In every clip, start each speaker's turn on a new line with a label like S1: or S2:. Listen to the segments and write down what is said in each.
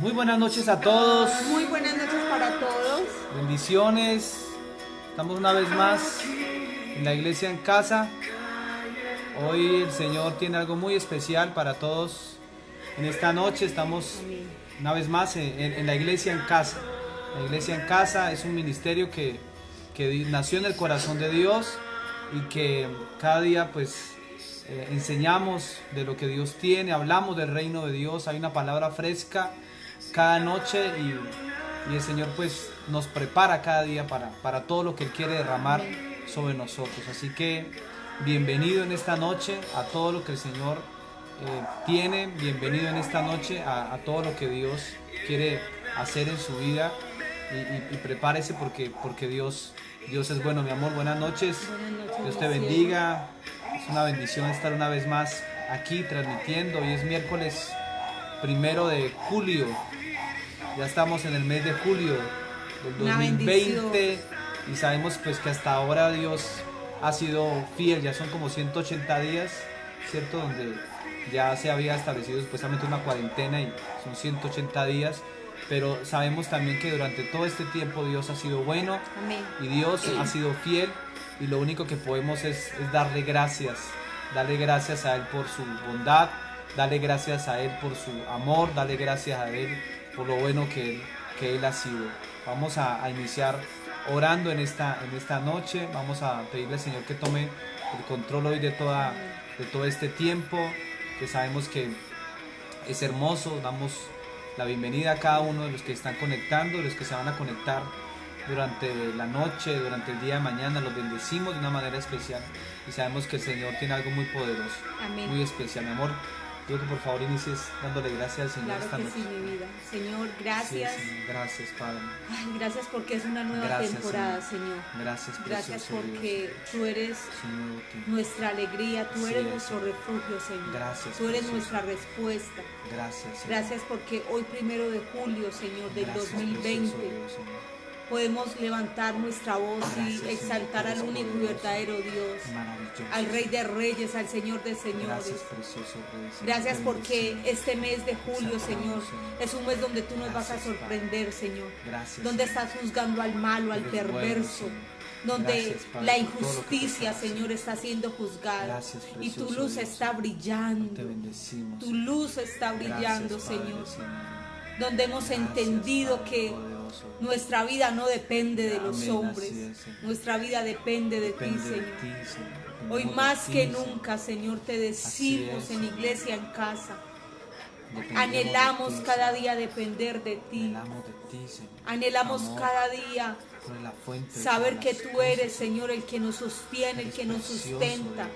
S1: Muy buenas noches a todos.
S2: Muy buenas noches para todos.
S1: Bendiciones. Estamos una vez más en la iglesia en casa. Hoy el Señor tiene algo muy especial para todos. En esta noche estamos una vez más en la iglesia en casa. La iglesia en casa es un ministerio que nació en el corazón de Dios y que cada día pues enseñamos de lo que Dios tiene, hablamos del reino de Dios. Hay una palabra fresca cada noche y el Señor pues nos prepara cada día para todo lo que Él quiere derramar sobre nosotros. Así que bienvenido en esta noche a todo lo que el Señor tiene, bienvenido en esta noche a todo lo que Dios quiere hacer en su vida y prepárese porque Dios es bueno, mi amor. Buenas noches, Dios te bendiga. Es una bendición estar una vez más aquí transmitiendo. Hoy es miércoles 1 de julio. Ya estamos en el mes de julio del 2020 y sabemos pues que hasta ahora Dios ha sido fiel. Ya son como 180 días, ¿cierto? Donde ya se había establecido supuestamente una cuarentena y son 180 días. Pero sabemos también que durante todo este tiempo Dios ha sido bueno. Amén. Y Dios ha sido fiel y lo único que podemos es darle gracias a Él por su bondad, darle gracias a Él por su amor, darle gracias a Él por lo bueno que Él ha sido. Vamos a iniciar orando en esta noche. Vamos a pedirle al Señor que tome el control hoy de todo este tiempo, que sabemos que es hermoso. Damos la bienvenida a cada uno de los que están conectando, los que se van a conectar durante la noche, durante el día de mañana. Los bendecimos de una manera especial y sabemos que el Señor tiene algo muy poderoso. Amén. Muy especial, mi amor. Pido que por favor inicies dándole gracias al Señor.
S2: Claro
S1: esta
S2: que
S1: noche.
S2: Sí, mi vida. Señor, gracias.
S1: Sí, gracias, Padre.
S2: Ay, gracias porque es una nueva temporada, Señor. Gracias porque Dios. Tú eres nuestra alegría, tú eres nuestro refugio, Señor.
S1: Gracias.
S2: Tú eres nuestra respuesta.
S1: Gracias, Señor.
S2: Gracias porque hoy 1 de julio, Señor, del 2020, podemos levantar nuestra voz y exaltar al único y verdadero Dios, al Rey de Reyes, al Señor de Señores. Gracias porque este mes de julio, Señor, es un mes donde tú nos vas a sorprender, Señor. Donde estás juzgando al malo, al perverso, donde la injusticia, Señor, está siendo juzgada y tu luz está brillando. Tu luz está brillando, Señor. Donde hemos entendido que nuestra vida no depende de los hombres, nuestra vida depende de ti, Señor. Hoy más que nunca, Señor, te decimos en iglesia, en casa, anhelamos cada día depender de ti. Anhelamos cada día saber que tú eres, Señor, el que nos sostiene, el que nos sustenta.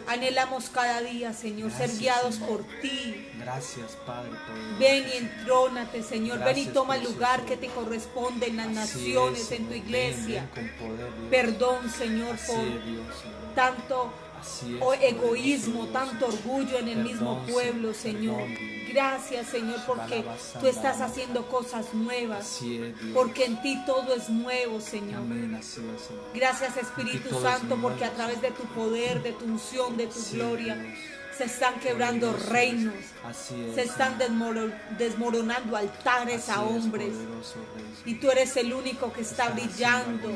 S2: Anhelamos cada día, Señor, ser guiados por ti.
S1: Gracias, Padre.
S2: Ven y entrónate, Señor. Ven y toma el lugar que te corresponde en las naciones, en tu iglesia. Perdón, Señor, por tanto egoísmo, tanto orgullo en el mismo pueblo, Señor. Gracias, Señor, porque tú estás haciendo cosas nuevas, porque en ti todo es nuevo, Señor. Gracias, Espíritu Santo, porque a través de tu poder, de tu unción, de tu gloria, se están quebrando reinos, se están desmoronando altares a hombres, y tú eres el único que está brillando.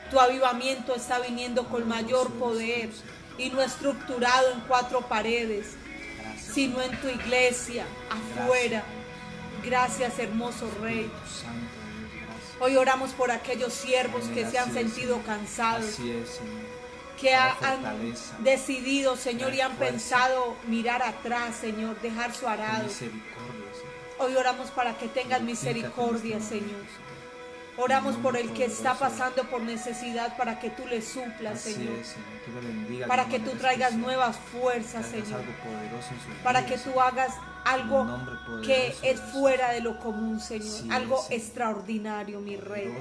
S2: Tu avivamiento está viniendo con mayor poder y no estructurado en 4 paredes, sino en tu iglesia, afuera. Gracias, hermoso Rey. Hoy oramos por aquellos siervos que se han sentido cansados, que han decidido, Señor, y han pensado mirar atrás, Señor, dejar su arado. Hoy oramos para que tengas misericordia, Señor. Oramos por el que está pasando por necesidad, para que tú le suplas, Señor. Para que tú traigas nuevas fuerzas, Señor. Para que tú hagas algo que es fuera de lo común, Señor. Algo extraordinario, mi Rey.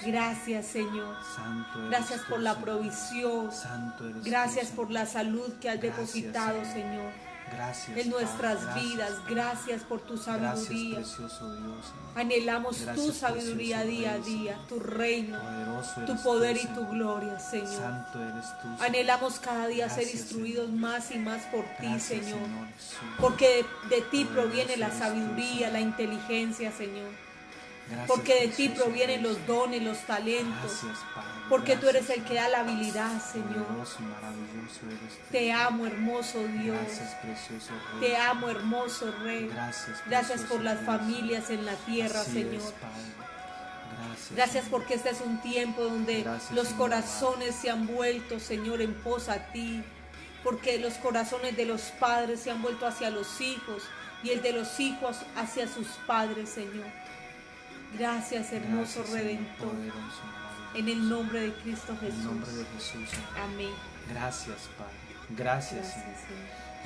S2: Gracias, Señor. Gracias por la provisión. Gracias por la salud que has depositado, Señor. en nuestras vidas. Gracias por tu sabiduría.
S1: Gracias, precioso Dios.
S2: Anhelamos tu sabiduría día a día, tu reino, tu poder y tu gloria, Señor.
S1: Santo eres tú, Señor.
S2: Anhelamos cada día ser instruidos más y más por ti, Señor. Porque de ti proviene la sabiduría, la inteligencia, Señor. Porque de ti provienen los dones, los talentos. Porque tú eres el que da la habilidad, Señor. Te amo, hermoso Dios. Te amo, hermoso Rey. Gracias por las familias en la tierra, Señor. Gracias porque este es un tiempo donde los corazones se han vuelto, Señor, en pos a ti. Porque los corazones de los padres se han vuelto hacia los hijos y el de los hijos hacia sus padres, Señor. Gracias, hermoso Redentor. En el nombre de Cristo Jesús.
S1: En el nombre de Jesús.
S2: Amén.
S1: Gracias, Padre. Gracias, Señor.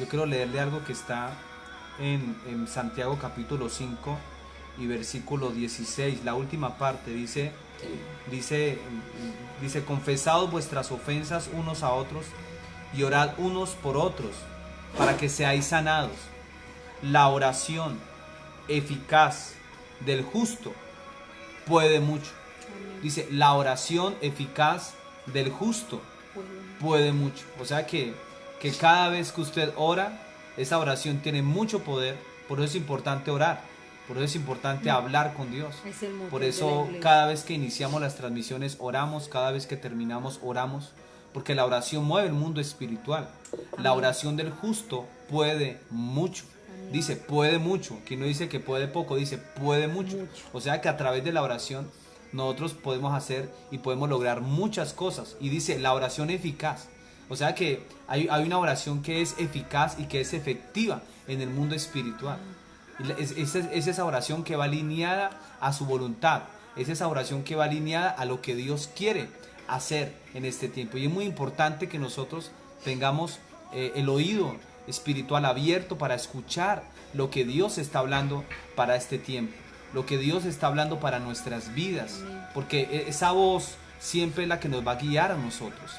S1: Yo quiero leerle algo que está en Santiago capítulo 5 y versículo 16. La última parte dice, confesaos vuestras ofensas unos a otros y orad unos por otros para que seáis sanados. La oración eficaz del justo puede mucho. Dice, la oración eficaz del justo puede mucho. O sea que cada vez que usted ora, esa oración tiene mucho poder. Por eso es importante orar. Por eso es importante hablar con Dios. Por eso cada vez que iniciamos las transmisiones oramos, cada vez que terminamos oramos. Porque la oración mueve el mundo espiritual. La oración del justo puede mucho. Dice, puede mucho. Aquí no dice que puede poco, dice, puede mucho. O sea que a través de la oración nosotros podemos hacer y podemos lograr muchas cosas. Y dice, la oración eficaz. O sea que hay una oración que es eficaz y que es efectiva en el mundo espiritual. Es esa oración que va alineada a su voluntad. Es esa oración que va alineada a lo que Dios quiere hacer en este tiempo. Y es muy importante que nosotros tengamos el oído espiritual abierto para escuchar lo que Dios está hablando para este tiempo, lo que Dios está hablando para nuestras vidas, porque esa voz siempre es la que nos va a guiar a nosotros.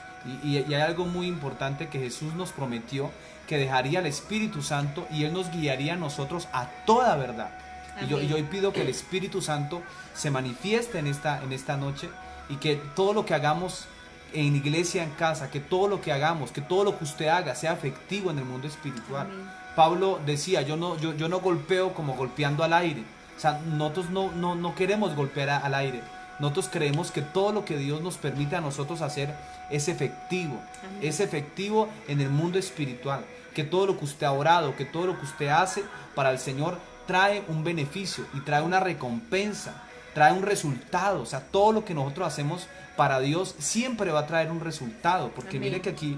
S1: Y hay algo muy importante que Jesús nos prometió, que dejaría el Espíritu Santo y Él nos guiaría a nosotros a toda verdad. Y yo hoy pido que el Espíritu Santo se manifieste en esta noche y que todo lo que hagamos en iglesia, en casa, que todo lo que hagamos, que todo lo que usted haga sea efectivo en el mundo espiritual. Amén. Pablo decía, yo no golpeo como golpeando al aire. O sea, nosotros no queremos golpear al aire. Nosotros creemos que todo lo que Dios nos permite a nosotros hacer es efectivo. Amén. Es efectivo en el mundo espiritual. Que todo lo que usted ha orado, que todo lo que usted hace para el Señor trae un beneficio y trae una recompensa, trae un resultado. O sea, todo lo que nosotros hacemos para Dios siempre va a traer un resultado. Porque Amén. Mire que aquí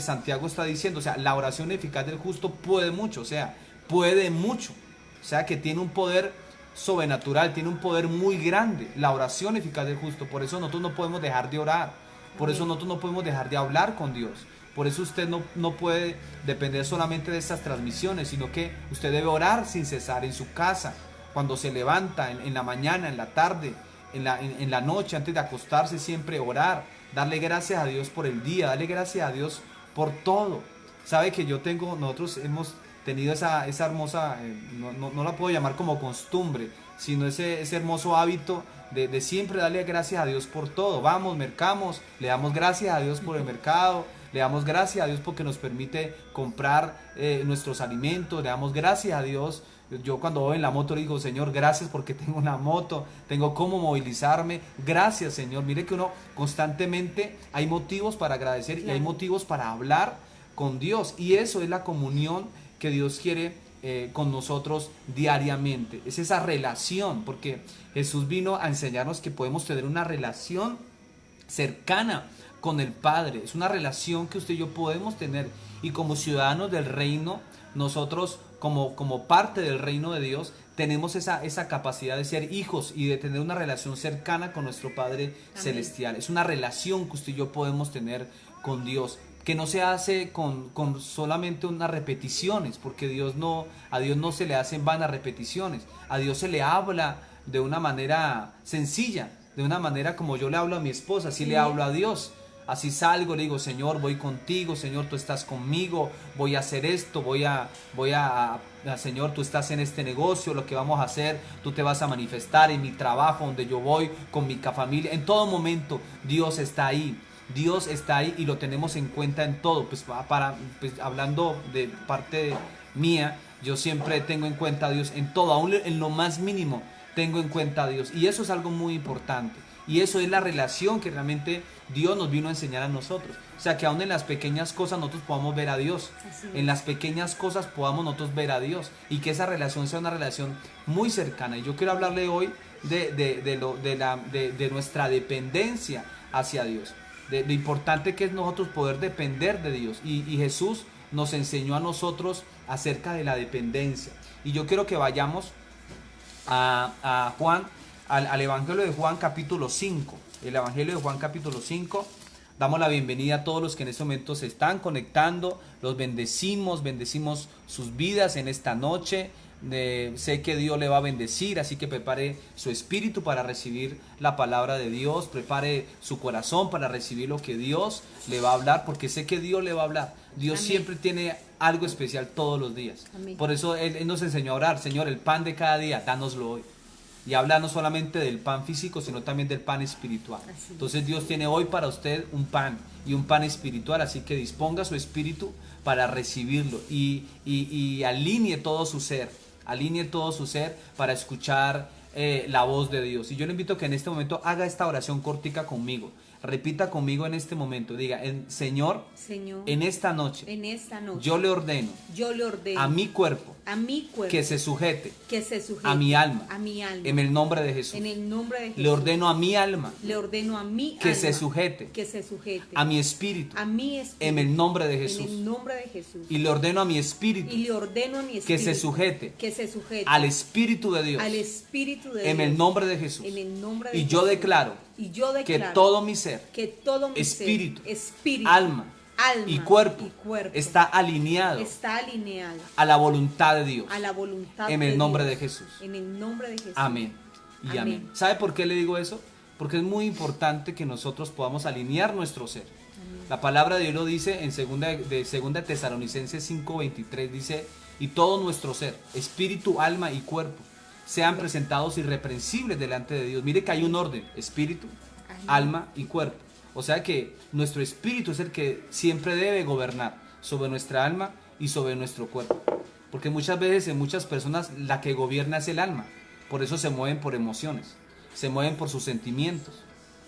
S1: Santiago está diciendo, o sea, la oración eficaz del justo puede mucho. O sea, puede mucho. O sea, que tiene un poder sobrenatural, tiene un poder muy grande. La oración eficaz del justo. Por eso nosotros no podemos dejar de orar. Por eso nosotros no podemos dejar de hablar con Dios. Por eso usted no puede depender solamente de estas transmisiones, sino que usted debe orar sin cesar en su casa, cuando se levanta, en la mañana, en la tarde, en la noche, antes de acostarse, siempre orar, darle gracias a Dios por el día, darle gracias a Dios por todo. Sabe que nosotros hemos tenido esa hermosa, no la puedo llamar como costumbre, sino ese hermoso hábito de siempre darle gracias a Dios por todo. Vamos, mercamos, le damos gracias a Dios por el mercado, le damos gracias a Dios porque nos permite comprar nuestros alimentos, le damos gracias a Dios. Yo cuando voy en la moto le digo, Señor, gracias porque tengo una moto, tengo cómo movilizarme, gracias, Señor. Mire que uno constantemente hay motivos para agradecer, claro, y hay motivos para hablar con Dios, y eso es la comunión que Dios quiere con nosotros diariamente. Es esa relación, porque Jesús vino a enseñarnos que podemos tener una relación cercana con el Padre. Es una relación que usted y yo podemos tener, y como ciudadanos del reino, nosotros como parte del reino de Dios tenemos esa capacidad de ser hijos y de tener una relación cercana con nuestro Padre Amén. Celestial. Es una relación que usted y yo podemos tener con Dios, que no se hace con solamente unas repeticiones, porque a Dios no se le hacen vanas repeticiones. A Dios se le habla de una manera sencilla, de una manera como yo le hablo a mi esposa, así le hablo a Dios. Así salgo, le digo, Señor, voy contigo, Señor, tú estás conmigo, voy a hacer esto, Señor, tú estás en este negocio, lo que vamos a hacer, tú te vas a manifestar en mi trabajo, donde yo voy, con mi familia. En todo momento Dios está ahí. Dios está ahí y lo tenemos en cuenta en todo. Pues hablando de parte mía, yo siempre tengo en cuenta a Dios en todo, aún en lo más mínimo tengo en cuenta a Dios. Y eso es algo muy importante. Y eso es la relación que realmente Dios nos vino a enseñar a nosotros. O sea, que aún en las pequeñas cosas nosotros podamos ver a Dios. En las pequeñas cosas podamos nosotros ver a Dios. Y que esa relación sea una relación muy cercana. Y yo quiero hablarle hoy de nuestra dependencia hacia Dios. De lo importante que es nosotros poder depender de Dios. Y Jesús nos enseñó a nosotros acerca de la dependencia. Y yo quiero que vayamos a Juan, al Evangelio de Juan capítulo 5. El Evangelio de Juan capítulo 5. Damos la bienvenida a todos los que en este momento se están conectando. Los bendecimos sus vidas en esta noche. Sé que Dios le va a bendecir, así que prepare su espíritu para recibir la palabra de Dios, prepare su corazón para recibir lo que Dios le va a hablar, porque sé que Dios le va a hablar. Dios Amén. Siempre tiene algo especial todos los días. Amén. Por eso Él nos enseñó a orar: Señor, el pan de cada día, dánoslo hoy. Y habla no solamente del pan físico, sino también del pan espiritual. Entonces Dios tiene hoy para usted un pan, y un pan espiritual, así que disponga su espíritu para recibirlo y alinee todo su ser. Alinee todo su ser para escuchar la voz de Dios. Y yo le invito a que en este momento haga esta oración cortica conmigo. Repita conmigo en este momento. Diga: Señor, en esta noche, yo le ordeno a mi cuerpo, que se sujete a mi alma, en el nombre de Jesús. Le ordeno a mi alma, que se sujete a mi espíritu, en el nombre de Jesús. Y le ordeno a mi espíritu, que se sujete al Espíritu de Dios, en el nombre de Jesús. Y yo declaro que todo mi ser, espíritu, alma y cuerpo está alineado a la voluntad de Dios, en el nombre de Jesús. Amén y amén. ¿Sabe por qué le digo eso? Porque es muy importante que nosotros podamos alinear nuestro ser. Amén. La palabra de Dios lo dice en segunda Tesalonicenses 5:23, dice: y todo nuestro ser, espíritu, alma y cuerpo, sean presentados irreprensibles delante de Dios. Mire que hay un orden: espíritu, alma y cuerpo. O sea que nuestro espíritu es el que siempre debe gobernar sobre nuestra alma y sobre nuestro cuerpo. Porque muchas veces en muchas personas la que gobierna es el alma. Por eso se mueven por emociones, se mueven por sus sentimientos.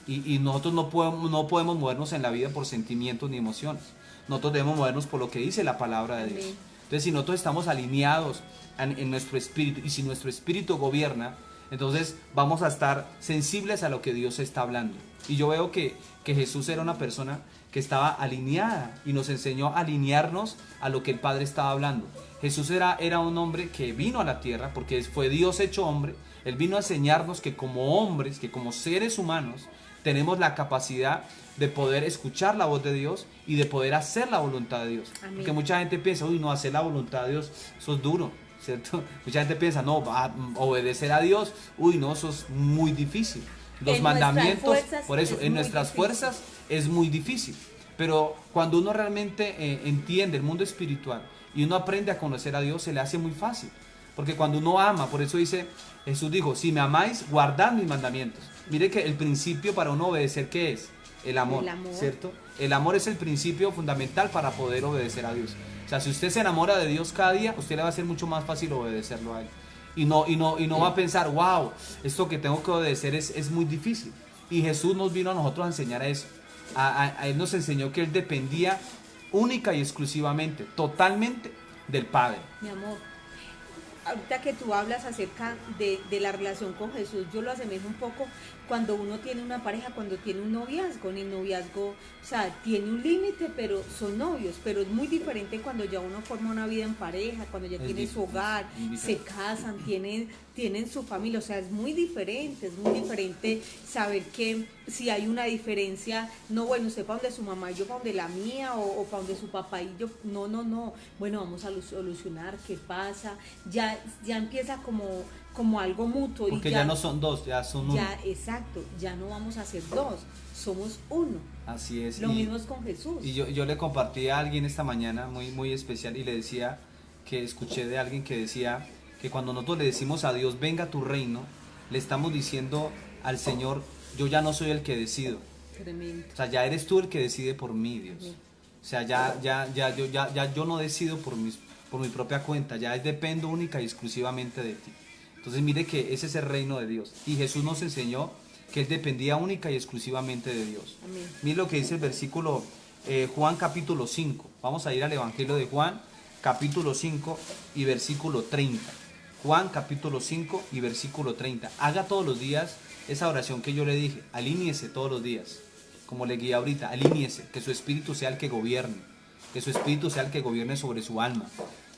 S1: Y nosotros no podemos movernos en la vida por sentimientos ni emociones. Nosotros debemos movernos por lo que dice la palabra de Dios. Entonces, si nosotros estamos alineados en nuestro espíritu, y si nuestro espíritu gobierna, entonces vamos a estar sensibles a lo que Dios está hablando. Y yo veo que Jesús era una persona que estaba alineada y nos enseñó a alinearnos a lo que el Padre estaba hablando. Jesús era un hombre que vino a la tierra porque fue Dios hecho hombre. Él vino a enseñarnos que como hombres, que como seres humanos, tenemos la capacidad de poder escuchar la voz de Dios y de poder hacer la voluntad de Dios. Amén. Porque mucha gente piensa: uy, no, hacer la voluntad de Dios, eso es duro, ¿cierto? Mucha gente piensa: no, va a obedecer a Dios, uy, no, eso es muy difícil. Los mandamientos, por eso, en nuestras fuerzas es muy difícil. Pero cuando uno realmente entiende el mundo espiritual y uno aprende a conocer a Dios, se le hace muy fácil. Porque cuando uno ama, por eso dice, Jesús dijo: si me amáis, guardad mis mandamientos. Mire que el principio para uno obedecer, ¿qué es? El amor, ¿cierto? El amor es el principio fundamental para poder obedecer a Dios. O sea, si usted se enamora de Dios cada día, usted le va a ser mucho más fácil obedecerlo a Él. Y no va a pensar: wow, esto que tengo que obedecer es muy difícil. Y Jesús nos vino a nosotros a enseñar eso. A Él nos enseñó que Él dependía única y exclusivamente, totalmente del Padre.
S2: Mi amor, ahorita que tú hablas acerca de la relación con Jesús, yo lo asemejo un poco cuando uno tiene una pareja, cuando tiene un noviazgo. En el noviazgo, o sea, tiene un límite, pero son novios. Pero es muy diferente cuando ya uno forma una vida en pareja, cuando ya tiene su hogar, se casan, tienen su familia. O sea, es muy diferente saber que si hay una diferencia, no, bueno, usted para donde su mamá y yo para donde la mía, o para donde su papá y yo, no, bueno, vamos a solucionar, ¿qué pasa? Ya empieza como algo mutuo.
S1: Porque ya no son dos, ya son uno.
S2: Ya, exacto, ya no vamos a ser dos, somos uno.
S1: Así es.
S2: Lo mismo es con Jesús.
S1: Y yo le compartí a alguien esta mañana muy, muy especial y le decía que escuché de alguien que decía que cuando nosotros le decimos a Dios, venga a tu reino, le estamos diciendo al Señor, yo ya no soy el que decido.
S2: Tremendo.
S1: O sea, ya eres tú el que decide por mí, Dios.
S2: Sí.
S1: O sea, yo no decido por mi propia cuenta, ya dependo única y exclusivamente de ti. Entonces mire que ese es el reino de Dios. Y Jesús nos enseñó que Él dependía única y exclusivamente de Dios.
S2: Amén.
S1: Mire lo que dice el versículo, Juan capítulo 5. Vamos a ir al Evangelio de Juan, capítulo 5 y versículo 30. Juan capítulo 5 y versículo 30. Haga todos los días esa oración que yo le dije. Alíñese todos los días. Como le guía ahorita, alíñese. Que su espíritu sea el que gobierne. Que su espíritu sea el que gobierne sobre su alma.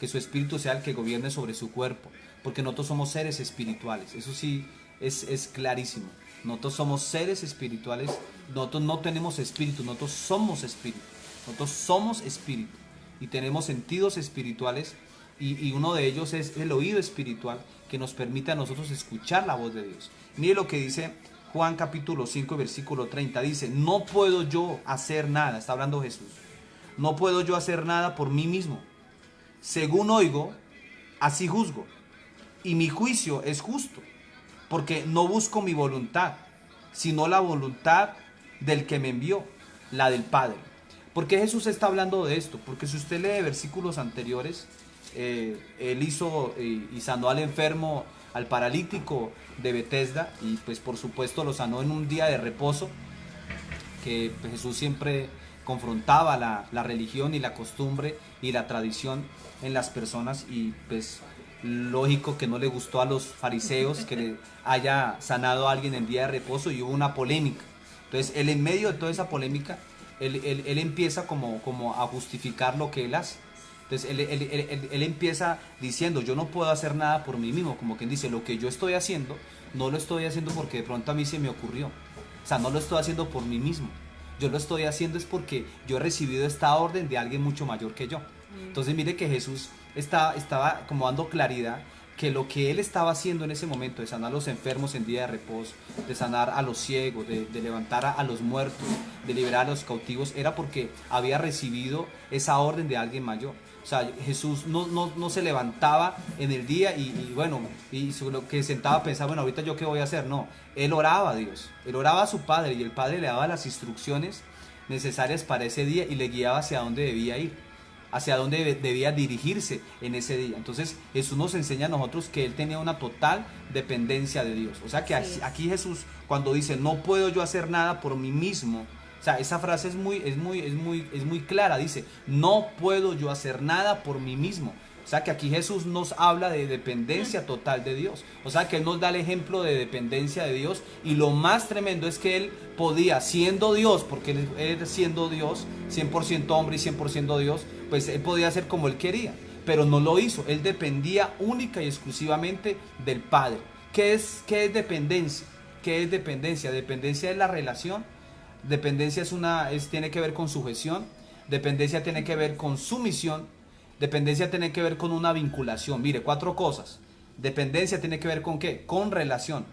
S1: Que su espíritu sea el que gobierne sobre su cuerpo. Porque nosotros somos seres espirituales. Eso sí es clarísimo. Nosotros somos seres espirituales. Nosotros no tenemos espíritu. Nosotros somos espíritu. Nosotros somos espíritu. Y tenemos sentidos espirituales. Y uno de ellos es el oído espiritual que nos permite a nosotros escuchar la voz de Dios. Mire lo que dice Juan capítulo 5 versículo 30. Dice, no puedo yo hacer nada. Está hablando Jesús. No puedo yo hacer nada por mí mismo. Según oigo, así juzgo. Y mi juicio es justo. Porque no busco mi voluntad, sino la voluntad del que me envió, la del Padre. ¿Por qué Jesús está hablando de esto? Porque si usted lee versículos anteriores, Él hizo y sanó al enfermo, al paralítico de Betesda, y pues por supuesto lo sanó en un día de reposo, que pues, Jesús siempre confrontaba la religión y la costumbre y la tradición en las personas, y pues lógico que no le gustó a los fariseos que le haya sanado a alguien en día de reposo, y hubo una polémica. Entonces él, en medio de toda esa polémica, él empieza como a justificar lo que él hace. Entonces él empieza diciendo, yo no puedo hacer nada por mí mismo, como quien dice, lo que yo estoy haciendo, no lo estoy haciendo porque de pronto a mí se me ocurrió. O sea, no lo estoy haciendo por mí mismo. Yo lo estoy haciendo es porque yo he recibido esta orden de alguien mucho mayor que yo. Entonces mire que Jesús estaba como dando claridad que lo que él estaba haciendo en ese momento, de sanar a los enfermos en día de reposo, de sanar a los ciegos, de levantar a los muertos, de liberar a los cautivos, era porque había recibido esa orden de alguien mayor. O sea, Jesús no se levantaba en el día y bueno, y lo que sentaba a pensar, bueno, ahorita yo qué voy a hacer. No, él oraba a Dios, él oraba a su Padre, y el Padre le daba las instrucciones necesarias para ese día y le guiaba hacia dónde debía ir, hacia dónde debía dirigirse en ese día. Entonces Jesús nos enseña a nosotros que él tenía una total dependencia de Dios. O sea que aquí Jesús, cuando dice, no puedo yo hacer nada por mí mismo, o sea, esa frase es muy clara. Dice, no puedo yo hacer nada por mí mismo. O sea que aquí Jesús nos habla de dependencia total de Dios. O sea que Él nos da el ejemplo de dependencia de Dios. Y lo más tremendo es que Él podía, siendo Dios, porque Él siendo Dios, 100% hombre y 100% Dios, pues Él podía hacer como Él quería. Pero no lo hizo. Él dependía única y exclusivamente del Padre. ¿Qué es dependencia? ¿Qué es dependencia? Dependencia es la relación. Dependencia tiene que ver con sujeción. Dependencia tiene que ver con sumisión. Dependencia tiene que ver con una vinculación. Mire, 4 cosas. Dependencia tiene que ver con ¿qué? Con relación.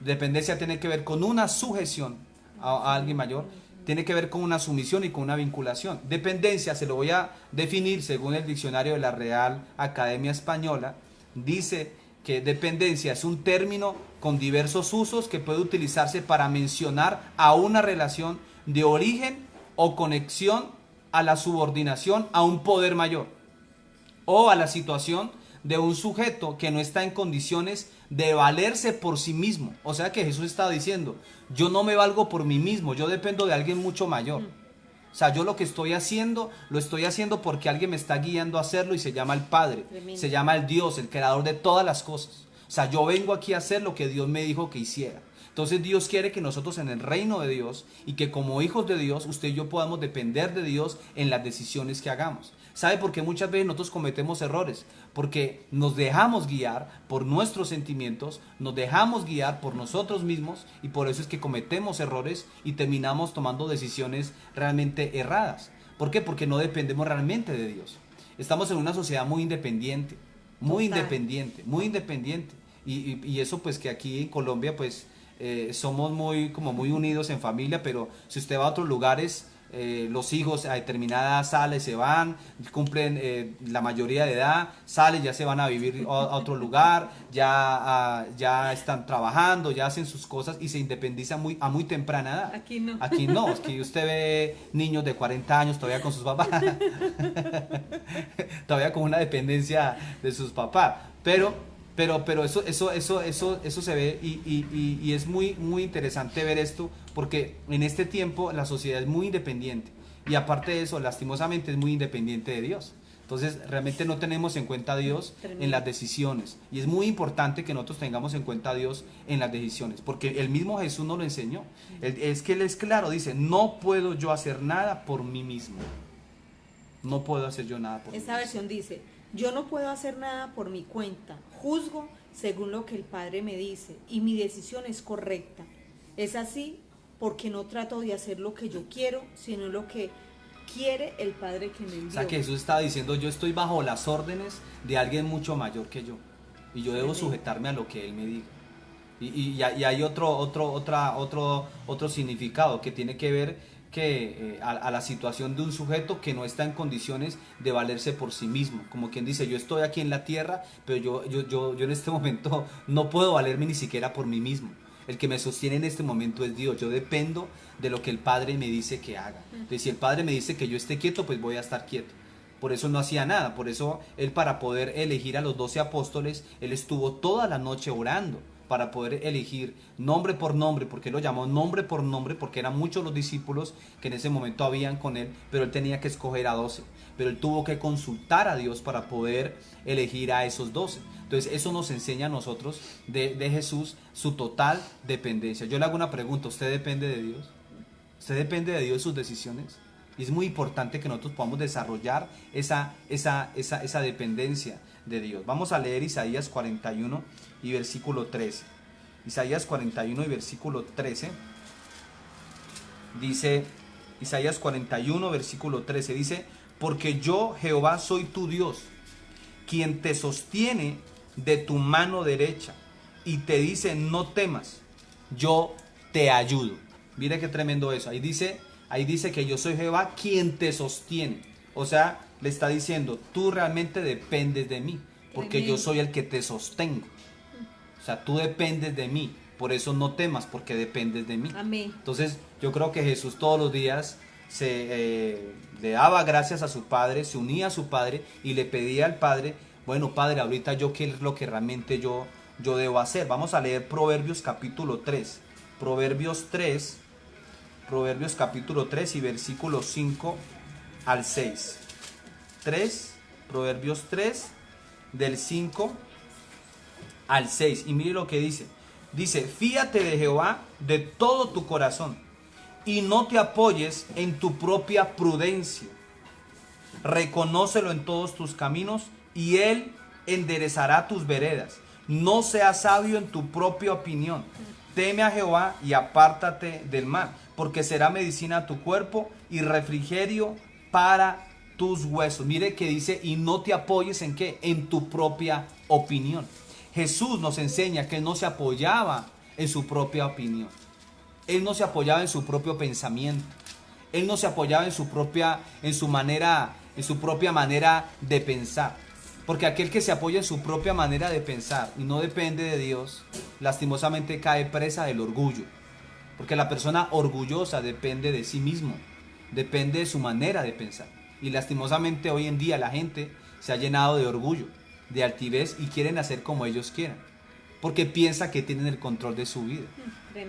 S1: Dependencia tiene que ver con una sujeción a alguien mayor. Tiene que ver con una sumisión y con una vinculación. Dependencia, se lo voy a definir según el diccionario de la Real Academia Española. Dice que dependencia es un término con diversos usos que puede utilizarse para mencionar a una relación de origen o conexión a la subordinación a un poder mayor, o a la situación de un sujeto que no está en condiciones de valerse por sí mismo. O sea que Jesús está diciendo, yo no me valgo por mí mismo, yo dependo de alguien mucho mayor. O sea, yo lo que estoy haciendo, lo estoy haciendo porque alguien me está guiando a hacerlo, y se llama el Padre, se llama el Dios, el creador de todas las cosas. O sea, yo vengo aquí a hacer lo que Dios me dijo que hiciera. Entonces Dios quiere que nosotros en el reino de Dios, y que como hijos de Dios, usted y yo podamos depender de Dios en las decisiones que hagamos. ¿Sabe por qué muchas veces nosotros cometemos errores? Porque nos dejamos guiar por nuestros sentimientos, nos dejamos guiar por nosotros mismos y por eso es que cometemos errores y terminamos tomando decisiones realmente erradas. ¿Por qué? Porque no dependemos realmente de Dios. Estamos en una sociedad muy independiente, muy
S2: Total.
S1: independiente, muy independiente. Y eso pues que aquí en Colombia pues somos muy, como muy unidos en familia, pero si usted va a otros lugares, los hijos a determinada edad salen, se van, cumplen la mayoría de edad, salen, ya se van a vivir a otro lugar, ya están trabajando, ya hacen sus cosas y se independizan a muy temprana edad.
S2: Aquí no.
S1: Aquí no, es que usted ve niños de 40 años todavía con sus papás, todavía con una dependencia de sus papás, pero eso se ve y es muy, muy interesante ver esto porque en este tiempo la sociedad es muy independiente y aparte de eso, lastimosamente es muy independiente de Dios. Entonces realmente no tenemos en cuenta a Dios en las decisiones y es muy importante que nosotros tengamos en cuenta a Dios en las decisiones porque el mismo Jesús nos lo enseñó. Es que Él es claro, dice, no puedo yo hacer nada por mí mismo. No puedo hacer yo nada por mí mismo.
S2: Esta versión dice, yo no puedo hacer nada por mi cuenta, juzgo según lo que el Padre me dice y mi decisión es correcta. Es así porque no trato de hacer lo que yo quiero, sino lo que quiere el Padre que me envió.
S1: O sea que Jesús estaba diciendo, yo estoy bajo las órdenes de alguien mucho mayor que yo y yo debo sujetarme a lo que Él me diga. Y hay otro significado que tiene que ver que a la situación de un sujeto que no está en condiciones de valerse por sí mismo. Como quien dice, yo estoy aquí en la tierra, pero yo en este momento no puedo valerme ni siquiera por mí mismo. El que me sostiene en este momento es Dios. Yo dependo de lo que el Padre me dice que haga. Entonces, si el Padre me dice que yo esté quieto, pues voy a estar quieto. Por eso no hacía nada. Por eso Él, para poder elegir a los 12 apóstoles, Él estuvo toda la noche orando para poder elegir nombre por nombre, porque Él lo llamó nombre por nombre, porque eran muchos los discípulos que en ese momento habían con Él, pero Él tenía que escoger a 12. Pero Él tuvo que consultar a Dios para poder elegir a esos 12. Entonces eso nos enseña a nosotros de Jesús su total dependencia. Yo le hago una pregunta, ¿usted depende de Dios? ¿Usted depende de Dios en sus decisiones? Y es muy importante que nosotros podamos desarrollar esa dependencia de Dios. Vamos a leer Isaías 41 y versículo 13. Isaías 41 y versículo 13. Dice, Isaías 41 versículo 13, dice, porque yo Jehová soy tu Dios, quien te sostiene de tu mano derecha y te dice, no temas, yo te ayudo. Mire qué tremendo eso. Ahí dice que yo soy Jehová quien te sostiene. O sea, le está diciendo, tú realmente dependes de mí, porque yo soy el que te sostengo. O sea, tú dependes de mí, por eso no temas, porque dependes de mí.
S2: Amén.
S1: Entonces, yo creo que Jesús todos los días le daba gracias a su Padre, se unía a su Padre y le pedía al Padre, bueno, Padre, ahorita yo qué es lo que realmente yo debo hacer. Vamos a leer Proverbios capítulo 3. Proverbios capítulo 3 y versículo 5 al 6. Proverbios 3 del 5 al 6. Y mire lo que dice. Dice, fíate de Jehová de todo tu corazón y no te apoyes en tu propia prudencia. Reconócelo en todos tus caminos y Él enderezará tus veredas. No seas sabio en tu propia opinión. Teme a Jehová y apártate del mal, porque será medicina a tu cuerpo y refrigerio para tus huesos. Mire que dice, y no te apoyes en qué, en tu propia opinión. Jesús nos enseña que Él no se apoyaba en su propia opinión. Él no se apoyaba en su propio pensamiento. Él no se apoyaba en su propia manera de pensar. Porque aquel que se apoya en su propia manera de pensar y no depende de Dios, lastimosamente cae presa del orgullo. Porque la persona orgullosa depende de sí mismo, depende de su manera de pensar. Y lastimosamente hoy en día la gente se ha llenado de orgullo, de altivez y quieren hacer como ellos quieran. Porque piensa que tienen el control de su vida.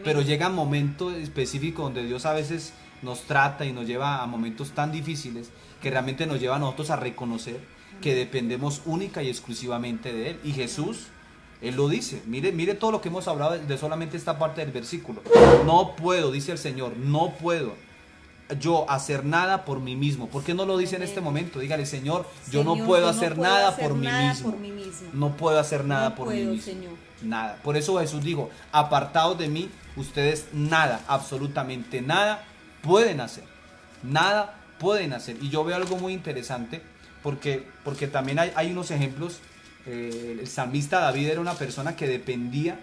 S1: Pero llegan momentos específicos donde Dios a veces nos trata y nos lleva a momentos tan difíciles que realmente nos lleva a nosotros a reconocer que dependemos única y exclusivamente de Él. Y Jesús, Él lo dice. Mire todo lo que hemos hablado de solamente esta parte del versículo. No puedo, dice el Señor, no puedo yo hacer nada por mí mismo. ¿Por qué no lo dice en este momento? Dígale, Señor, yo
S2: Señor,
S1: no puedo
S2: yo
S1: hacer
S2: no puedo
S1: nada
S2: hacer
S1: por mí
S2: nada
S1: mismo.
S2: por mí mismo.
S1: No puedo hacer nada
S2: No
S1: por
S2: puedo,
S1: mí mismo.
S2: Señor.
S1: Nada. Por eso Jesús dijo, apartados de mí, ustedes nada, absolutamente nada pueden hacer. Nada pueden hacer. Y yo veo algo muy interesante porque también hay unos ejemplos. El salmista David era una persona que dependía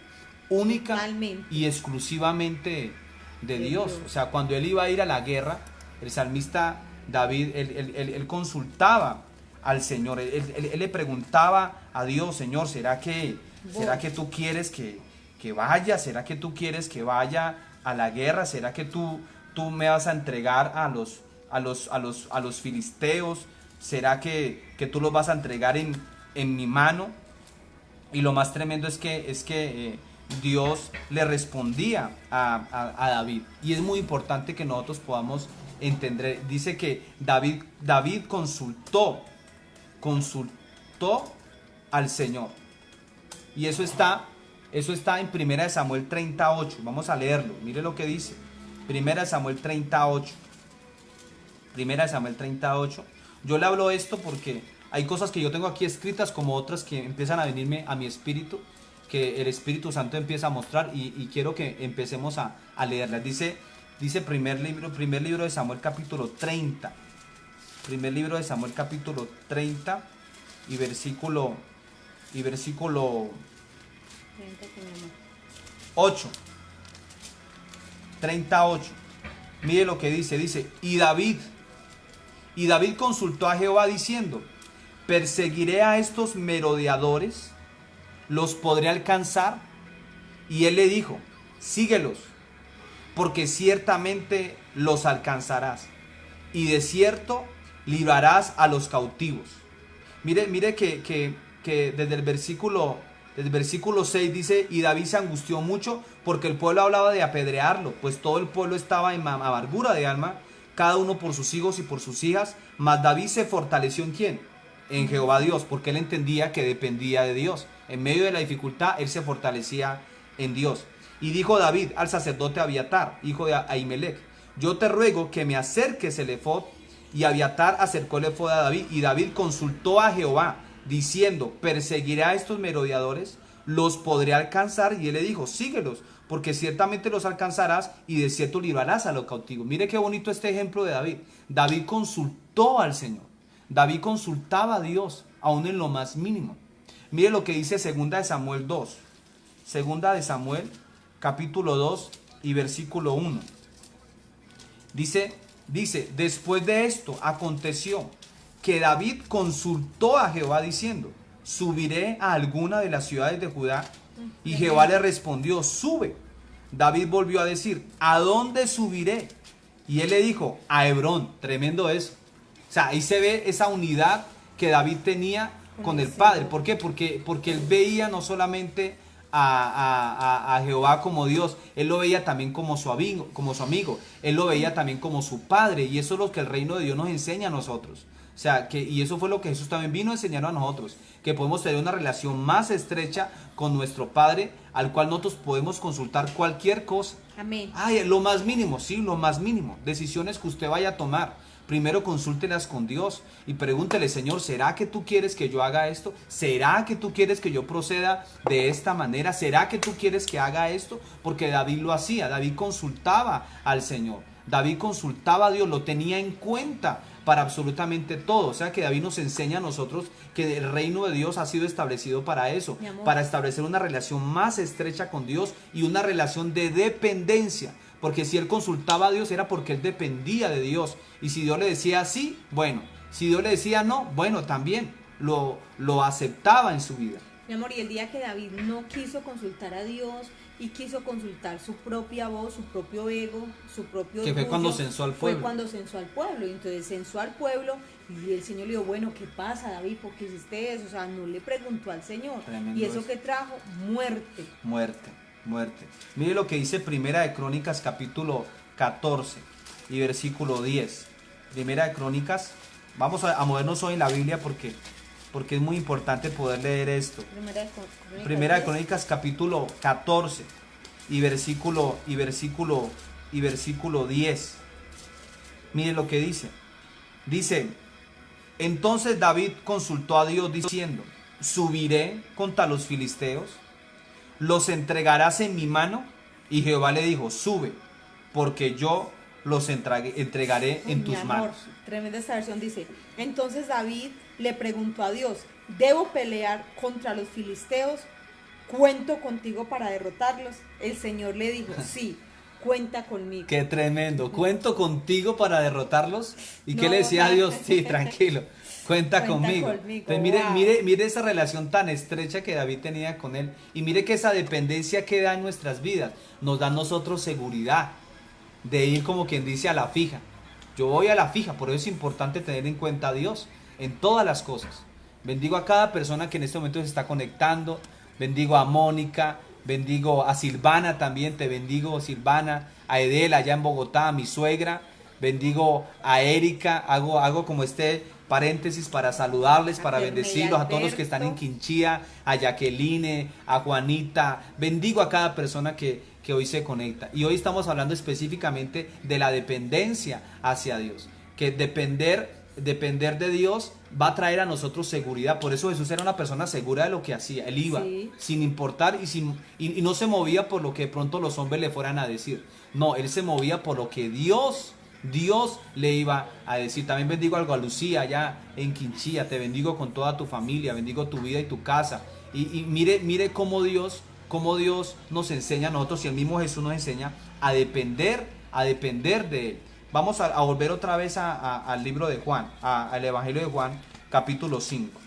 S1: única
S2: Totalmente.
S1: y exclusivamente de Dios. O sea, cuando él iba a ir a la guerra, el salmista David, él consultaba al Señor, él le preguntaba a Dios, Señor, ¿será que tú quieres que vaya? ¿Será que tú quieres que vaya a la guerra? ¿Será que tú me vas a entregar a los filisteos? ¿Será que tú los vas a entregar en mi mano? Y lo más tremendo es que Dios le respondía a David. Y es muy importante que nosotros podamos entender. Dice que David consultó al Señor. Y eso está en 1 Samuel 38. Vamos a leerlo. Mire lo que dice. 1 Samuel 38. 1 Samuel 38. Yo le hablo esto porque hay cosas que yo tengo aquí escritas como otras que empiezan a venirme a mi espíritu, que el Espíritu Santo empieza a mostrar y quiero que empecemos a leerlas. Dice primer libro de Samuel capítulo 30. Primer libro de Samuel capítulo 30 y versículo 8. 38. Mire lo que dice, y David consultó a Jehová diciendo, ¿perseguiré a estos merodeadores? ¿Los podré alcanzar? Y él le dijo, síguelos, porque ciertamente los alcanzarás, y de cierto librarás a los cautivos. Mire que desde el versículo 6 dice, y David se angustió mucho porque el pueblo hablaba de apedrearlo, pues todo el pueblo estaba en amargura de alma, cada uno por sus hijos y por sus hijas, mas David se fortaleció ¿en quién? En Jehová Dios, porque él entendía que dependía de Dios. En medio de la dificultad, él se fortalecía en Dios. Y dijo David al sacerdote Abiatar, hijo de Ahimelech, yo te ruego que me acerques el efod. Y Abiatar acercó el efod a David, y David consultó a Jehová, diciendo, ¿perseguiré a estos merodeadores? ¿Los podré alcanzar? Y él le dijo, síguelos, porque ciertamente los alcanzarás, y de cierto librarás a los cautivos. Mire qué bonito este ejemplo de David. David consultó al Señor. David consultaba a Dios, aún en lo más mínimo. Mire lo que dice segunda de Samuel 2. Segunda de Samuel, capítulo 2 y versículo 1. Dice, después de esto aconteció que David consultó a Jehová diciendo, ¿subiré a alguna de las ciudades de Judá? Y Jehová le respondió, sube. David volvió a decir, ¿a dónde subiré? Y él le dijo, a Hebrón. Tremendo eso. O sea, ahí se ve esa unidad que David tenía con el Padre. ¿Por qué? Porque él veía no solamente a Jehová como Dios, él lo veía también como su amigo, él lo veía también como su Padre, y eso es lo que el reino de Dios nos enseña a nosotros. O sea, y eso fue lo que Jesús también vino a enseñar a nosotros, que podemos tener una relación más estrecha con nuestro Padre, al cual nosotros podemos consultar cualquier cosa.
S2: Amén.
S1: Ay, lo más mínimo, sí, lo más mínimo. Decisiones que usted vaya a tomar, primero consúltelas con Dios y pregúntele, Señor, ¿será que tú quieres que yo haga esto? ¿Será que tú quieres que yo proceda de esta manera? ¿Será que tú quieres que haga esto? Porque David lo hacía, David consultaba al Señor, David consultaba a Dios, lo tenía en cuenta para absolutamente todo. O sea que David nos enseña a nosotros que el reino de Dios ha sido establecido para eso, para establecer una relación más estrecha con Dios y una relación de dependencia. Porque si él consultaba a Dios era porque él dependía de Dios. Y si Dios le decía sí, bueno. Si Dios le decía no, bueno, también lo aceptaba en su vida.
S2: Mi amor, y el día que David no quiso consultar a Dios y quiso consultar su propia voz, su propio ego, su propio orgullo,
S1: que fue cuando censó al pueblo.
S2: Fue cuando censó al pueblo. Y entonces censó al pueblo y el Señor le dijo, bueno, ¿qué pasa, David? ¿Por qué hiciste eso? O sea, no le preguntó al Señor.
S1: Tremendo
S2: y eso que trajo, muerte.
S1: Muerte. Mire lo que dice Primera de Crónicas capítulo 14 y versículo 10. Primera de Crónicas, vamos a movernos hoy en la Biblia porque es muy importante poder leer esto. Primera de Crónicas capítulo 14 y versículo 10. Mire lo que dice. Dice, entonces David consultó a Dios diciendo, subiré contra los filisteos, los entregarás en mi mano. Y Jehová le dijo, sube, porque yo los entregaré en tus manos.
S2: Tremenda esta versión, dice, entonces David le preguntó a Dios, ¿debo pelear contra los filisteos? ¿Cuento contigo para derrotarlos? El Señor le dijo, sí, cuenta conmigo.
S1: Qué tremendo, cuento contigo para derrotarlos. ¿Y qué le decía a Dios? Sí, tranquilo, cuenta conmigo. Entonces, mire esa relación tan estrecha que David tenía con él. Y mire que esa dependencia que da en nuestras vidas nos da a nosotros seguridad de ir, como quien dice, a la fija. Yo voy a la fija, por eso es importante tener en cuenta a Dios en todas las cosas. Bendigo a cada persona que en este momento se está conectando. Bendigo a Mónica, bendigo a Silvana también, te bendigo Silvana, a Edel allá en Bogotá, a mi suegra, bendigo a Erika, hago como este paréntesis para saludarles, para bendecirlos, a todos los que están en Quinchía, a Jacqueline, a Juanita, bendigo a cada persona que hoy se conecta. Y hoy estamos hablando específicamente de la dependencia hacia Dios, que depender de Dios va a traer a nosotros seguridad. Por eso Jesús era una persona segura de lo que hacía. Él iba sin importar y no se movía por lo que de pronto los hombres le fueran a decir. No, él se movía por lo que Dios le iba a decir. También bendigo algo a Lucía allá en Quinchía. Te bendigo con toda tu familia, bendigo tu vida y tu casa. Y mire cómo Dios nos enseña a nosotros, y el mismo Jesús nos enseña a depender de Él. Vamos a volver otra vez al libro de Juan, al Evangelio de Juan, capítulo 5.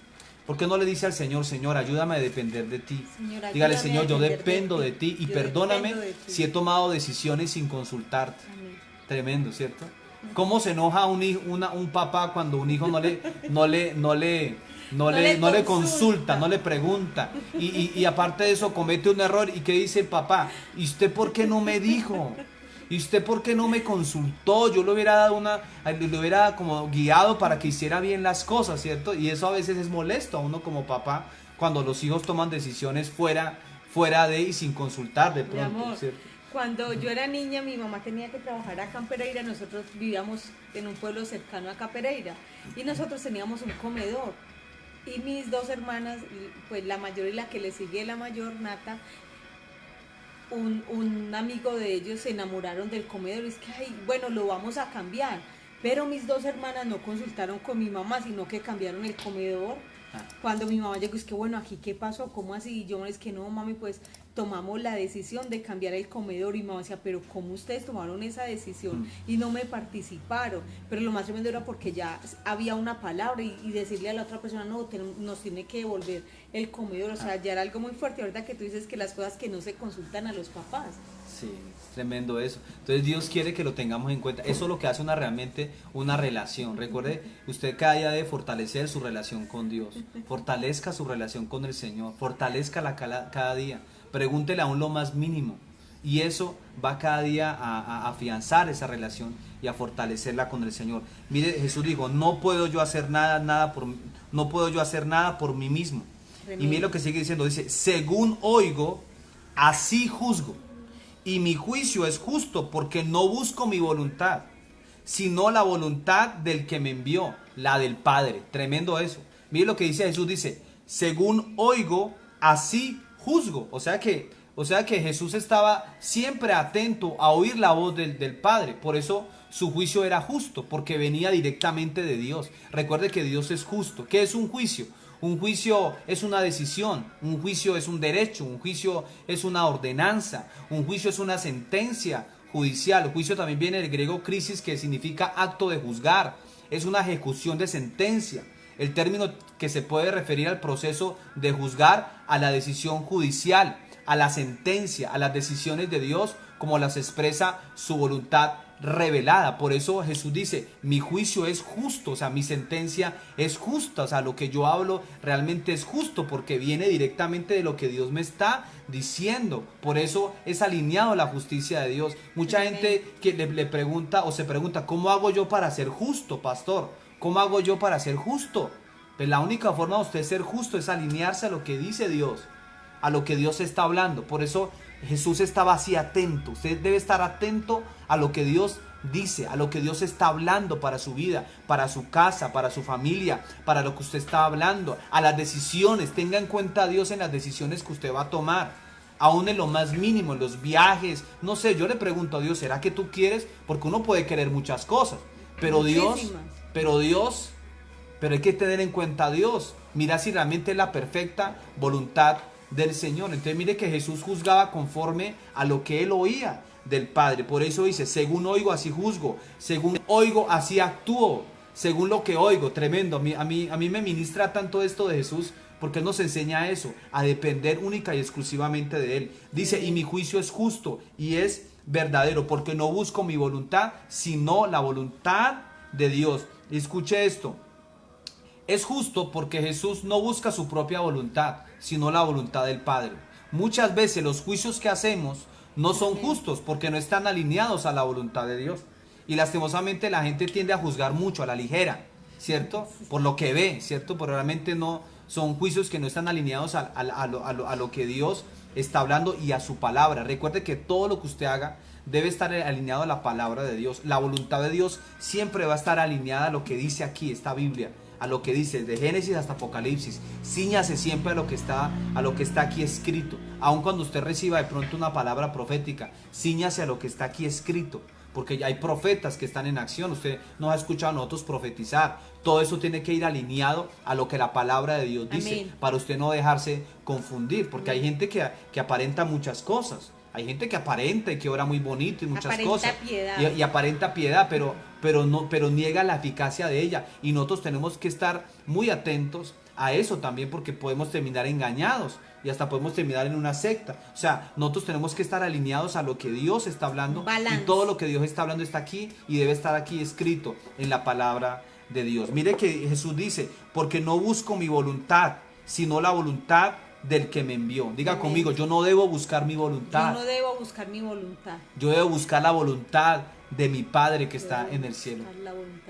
S1: ¿Por qué no le dice al Señor, Señor, ayúdame a depender de ti?
S2: Señor,
S1: dígale, Señor, yo dependo de ti y perdóname si he tomado decisiones sin consultarte.
S2: Amén.
S1: Tremendo, ¿cierto? ¿Cómo se enoja un papá cuando un hijo no le consulta, no le pregunta? Y aparte de eso comete un error. ¿Y qué dice el papá? ¿Y usted por qué no me dijo? ¿Y usted por qué no me consultó? Yo le hubiera dado le hubiera como guiado para que hiciera bien las cosas, ¿cierto? Y eso a veces es molesto a uno como papá cuando los hijos toman decisiones fuera de y sin consultar de pronto, ¿cierto?
S2: Cuando yo era niña, mi mamá tenía que trabajar acá en Pereira. Nosotros vivíamos en un pueblo cercano acá a Pereira y nosotros teníamos un comedor. Y mis dos hermanas, pues la mayor y la que le sigue, la mayor, Nata, un amigo de ellos se enamoraron del comedor. Y es que, bueno, lo vamos a cambiar. Pero mis dos hermanas no consultaron con mi mamá, sino que cambiaron el comedor. Cuando mi mamá llegó, es que bueno, aquí qué pasó, ¿cómo así? Y yo, es que no, mami, pues tomamos la decisión de cambiar el comedor. Y mi mamá decía, pero ¿cómo ustedes tomaron esa decisión y no me participaron? Pero lo más tremendo era porque ya había una palabra y decirle a la otra persona, no, nos tiene que devolver el comedor. O sea, ya era algo muy fuerte. Ahorita que tú dices que las cosas que no se consultan a los papás.
S1: Sí, tremendo eso. Entonces Dios quiere que lo tengamos en cuenta. Eso es lo que hace realmente una relación. Recuerde, usted cada día debe fortalecer su relación con Dios. Fortalezca su relación con el Señor. Fortalezcala cada día. Pregúntele aún lo más mínimo. Y eso va cada día a afianzar esa relación y a fortalecerla con el Señor. Mire, Jesús dijo, no puedo yo hacer nada por mí mismo. Y mire lo que sigue diciendo. Dice, según oigo, así juzgo. Y mi juicio es justo porque no busco mi voluntad, sino la voluntad del que me envió, la del Padre. Tremendo eso. Mire lo que dice Jesús, dice, según oigo, así juzgo. O sea que Jesús estaba siempre atento a oír la voz del Padre. Por eso su juicio era justo, porque venía directamente de Dios. Recuerde que Dios es justo. ¿Qué es un juicio? Un juicio es una decisión, un juicio es un derecho, un juicio es una ordenanza, un juicio es una sentencia judicial. El juicio también viene del griego crisis, que significa acto de juzgar, es una ejecución de sentencia. El término que se puede referir al proceso de juzgar, a la decisión judicial, a la sentencia, a las decisiones de Dios, como las expresa su voluntad revelada. Por eso Jesús dice, mi juicio es justo, o sea, mi sentencia es justa, o sea, lo que yo hablo realmente es justo, porque viene directamente de lo que Dios me está diciendo. Por eso es alineado a la justicia de Dios. Mucha gente que le pregunta o se pregunta, ¿cómo hago yo para ser justo, pastor? ¿Cómo hago yo para ser justo? Pues la única forma de usted ser justo es alinearse a lo que dice Dios, a lo que Dios está hablando. Por eso Jesús estaba así atento. Usted debe estar atento a lo que Dios dice, a lo que Dios está hablando para su vida, para su casa, para su familia, para lo que usted está hablando, a las decisiones. Tenga en cuenta a Dios en las decisiones que usted va a tomar, aún en lo más mínimo, en los viajes. No sé, yo le pregunto a Dios, ¿será que tú quieres? Porque uno puede querer muchas cosas, pero Dios, pero hay que tener en cuenta a Dios. Mira si realmente es la perfecta voluntad del Señor. Entonces mire que Jesús juzgaba conforme a lo que él oía del Padre. Por eso dice, según oigo así juzgo, según oigo así actúo, según lo que oigo. Tremendo. A mí me ministra tanto esto de Jesús, porque Él nos enseña eso, a depender única y exclusivamente de Él. Dice, y mi juicio es justo y es verdadero, porque no busco mi voluntad, sino la voluntad de Dios. Y escuche esto, es justo porque Jesús no busca su propia voluntad, sino la voluntad del Padre. Muchas veces los juicios que hacemos no son justos porque no están alineados a la voluntad de Dios. Y lastimosamente la gente tiende a juzgar mucho a la ligera, ¿cierto? Por lo que ve, ¿cierto? Pero realmente no son juicios que no están alineados a lo que Dios está hablando y a su palabra. Recuerde que todo lo que usted haga debe estar alineado a la palabra de Dios. La voluntad de Dios siempre va a estar alineada a lo que dice aquí esta Biblia, a lo que dice de Génesis hasta Apocalipsis. Cíñase siempre a lo que está aquí escrito. Aun cuando usted reciba de pronto una palabra profética, cíñase a lo que está aquí escrito, porque ya hay profetas que están en acción. Usted nos ha escuchado a nosotros profetizar. Todo eso tiene que ir alineado a lo que la palabra de Dios dice. Amén. Para usted no dejarse confundir, porque hay gente que aparenta muchas cosas. Hay gente que aparenta y que ora muy bonito y muchas aparenta cosas. Piedad. Y aparenta piedad, pero niega la eficacia de ella. Y nosotros tenemos que estar muy atentos a eso también, porque podemos terminar engañados y hasta podemos terminar en una secta. O sea, nosotros tenemos que estar alineados a lo que Dios está hablando. Balance. Y todo lo que Dios está hablando está aquí y debe estar aquí escrito en la palabra de Dios. Mire que Jesús dice, porque no busco mi voluntad, sino la voluntad del que me envió. Diga Amén. Conmigo, yo no debo buscar mi voluntad.
S2: Yo no debo buscar mi voluntad.
S1: Yo debo buscar la voluntad de mi Padre que está en el cielo.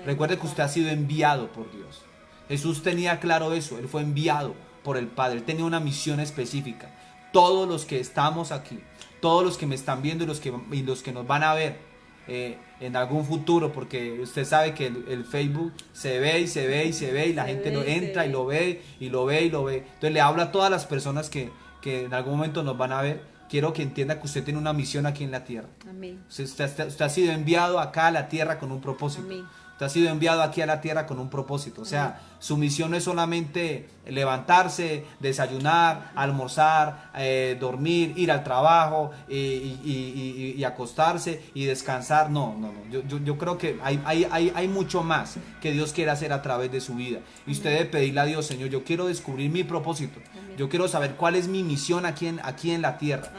S1: Recuerde que usted ha sido enviado por Dios. Jesús tenía claro eso, Él fue enviado por el Padre, Él tenía una misión específica. Todos los que estamos aquí, todos los que me están viendo y los que nos van a ver en algún futuro, porque usted sabe que el Facebook se ve y se ve y se ve y la gente entra y lo ve y lo ve y lo ve. Entonces le habla a todas las personas que en algún momento nos van a ver. Quiero que entienda que usted tiene una misión aquí en la tierra. Amén. Usted ha sido enviado acá a la tierra con un propósito. Amén. Usted ha sido enviado aquí a la tierra con un propósito. O sea, su misión no es solamente levantarse, desayunar, almorzar, dormir, ir al trabajo y acostarse y descansar. No. Yo creo que hay mucho más que Dios quiere hacer a través de su vida. Y usted debe pedirle a Dios, Señor, yo quiero descubrir mi propósito. Yo quiero saber cuál es mi misión aquí en la tierra.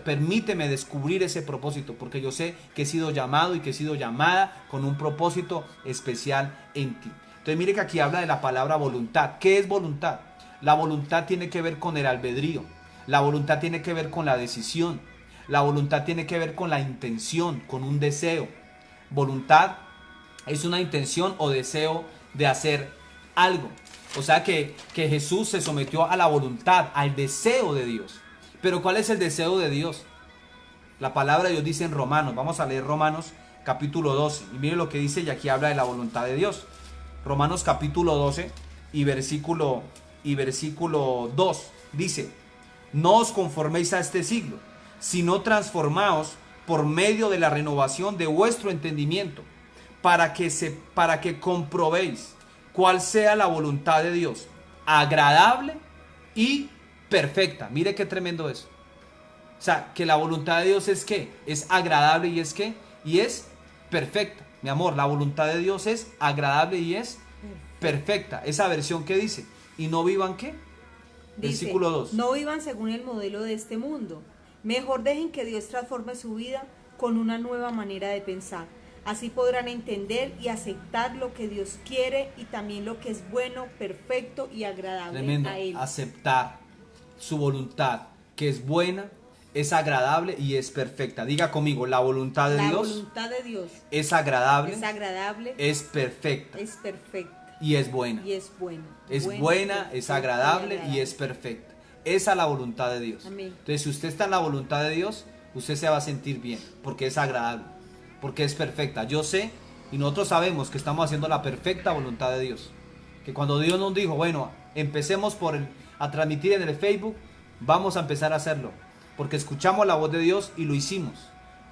S1: Permíteme descubrir ese propósito, porque yo sé que he sido llamado y que he sido llamada con un propósito especial en ti. Entonces mire que aquí habla de la palabra voluntad. ¿Qué es voluntad? La voluntad tiene que ver con el albedrío. La voluntad tiene que ver con la decisión. La voluntad tiene que ver con la intención, con un deseo. Voluntad es una intención o deseo de hacer algo. O sea que Jesús se sometió a la voluntad, al deseo de Dios. Pero ¿cuál es el deseo de Dios? La palabra de Dios dice en Romanos. Vamos a leer Romanos capítulo 12. Y mire lo que dice, y aquí habla de la voluntad de Dios. Romanos capítulo 12 y versículo 2 dice: no os conforméis a este siglo, sino transformaos por medio de la renovación de vuestro entendimiento, para que comprobéis cuál sea la voluntad de Dios, agradable y perfecta. Mire qué tremendo es. O sea, que la voluntad de Dios es ¿qué? Es agradable y es ¿qué? Y es perfecta. Mi amor, la voluntad de Dios es agradable y es perfecta. Esa versión que dice, ¿y no vivan qué?
S2: Dice,
S1: versículo 2.
S2: No vivan según el modelo de este mundo. Mejor dejen que Dios transforme su vida con una nueva manera de pensar. Así podrán entender y aceptar lo que Dios quiere y también lo que es bueno, perfecto y agradable.
S1: Tremendo.
S2: A Él.
S1: Aceptar su voluntad, que es buena, es agradable y es perfecta. Diga conmigo, la voluntad de Dios.
S2: La voluntad de Dios
S1: es agradable.
S2: Es agradable.
S1: Es perfecta.
S2: Es perfecta.
S1: Y es buena.
S2: Y es buena.
S1: Es buena, es agradable y es perfecta. es a la voluntad de Dios.
S2: Amén.
S1: Entonces, si usted está en la voluntad de Dios, usted se va a sentir bien, porque es agradable, porque es perfecta. Yo sé, y nosotros sabemos que estamos haciendo la perfecta voluntad de Dios. Que cuando Dios nos dijo, bueno, empecemos a transmitir en el Facebook, vamos a empezar a hacerlo, porque escuchamos la voz de Dios y lo hicimos.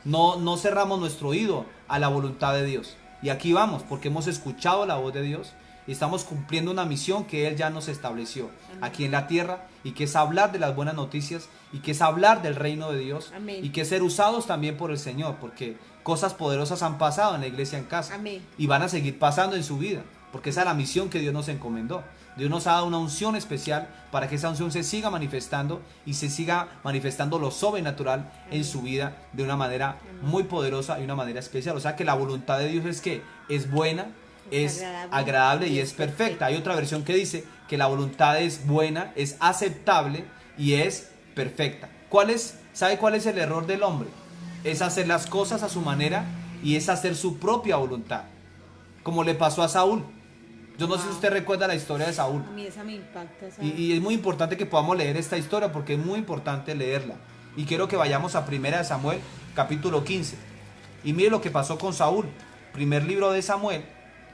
S1: No cerramos nuestro oído a la voluntad de Dios. Y aquí vamos, porque hemos escuchado la voz de Dios y estamos cumpliendo una misión que Él ya nos estableció. Amén. Aquí en la tierra, y que es hablar de las buenas noticias, y que es hablar del reino de Dios. Amén. Y que es ser usados también por el Señor, porque cosas poderosas han pasado en la iglesia en casa. Amén. Y van a seguir pasando en su vida, porque esa es la misión que Dios nos encomendó. Dios nos ha dado una unción especial para que esa unción se siga manifestando y se siga manifestando lo sobrenatural. Amén. En su vida de una manera muy poderosa y una manera especial. O sea que la voluntad de Dios es que es buena, es agradable y es perfecta. Hay otra versión que dice que la voluntad es buena, es aceptable y es perfecta. ¿Sabe cuál es el error del hombre? Es hacer las cosas a su manera y es hacer su propia voluntad, como le pasó a Saúl. Yo no sé si usted recuerda la historia de Saúl.
S2: A mí esa me impacta.
S1: Y es muy importante que podamos leer esta historia, porque es muy importante leerla. Y quiero que vayamos a 1 Samuel, capítulo 15. Y mire lo que pasó con Saúl. Primer libro de Samuel.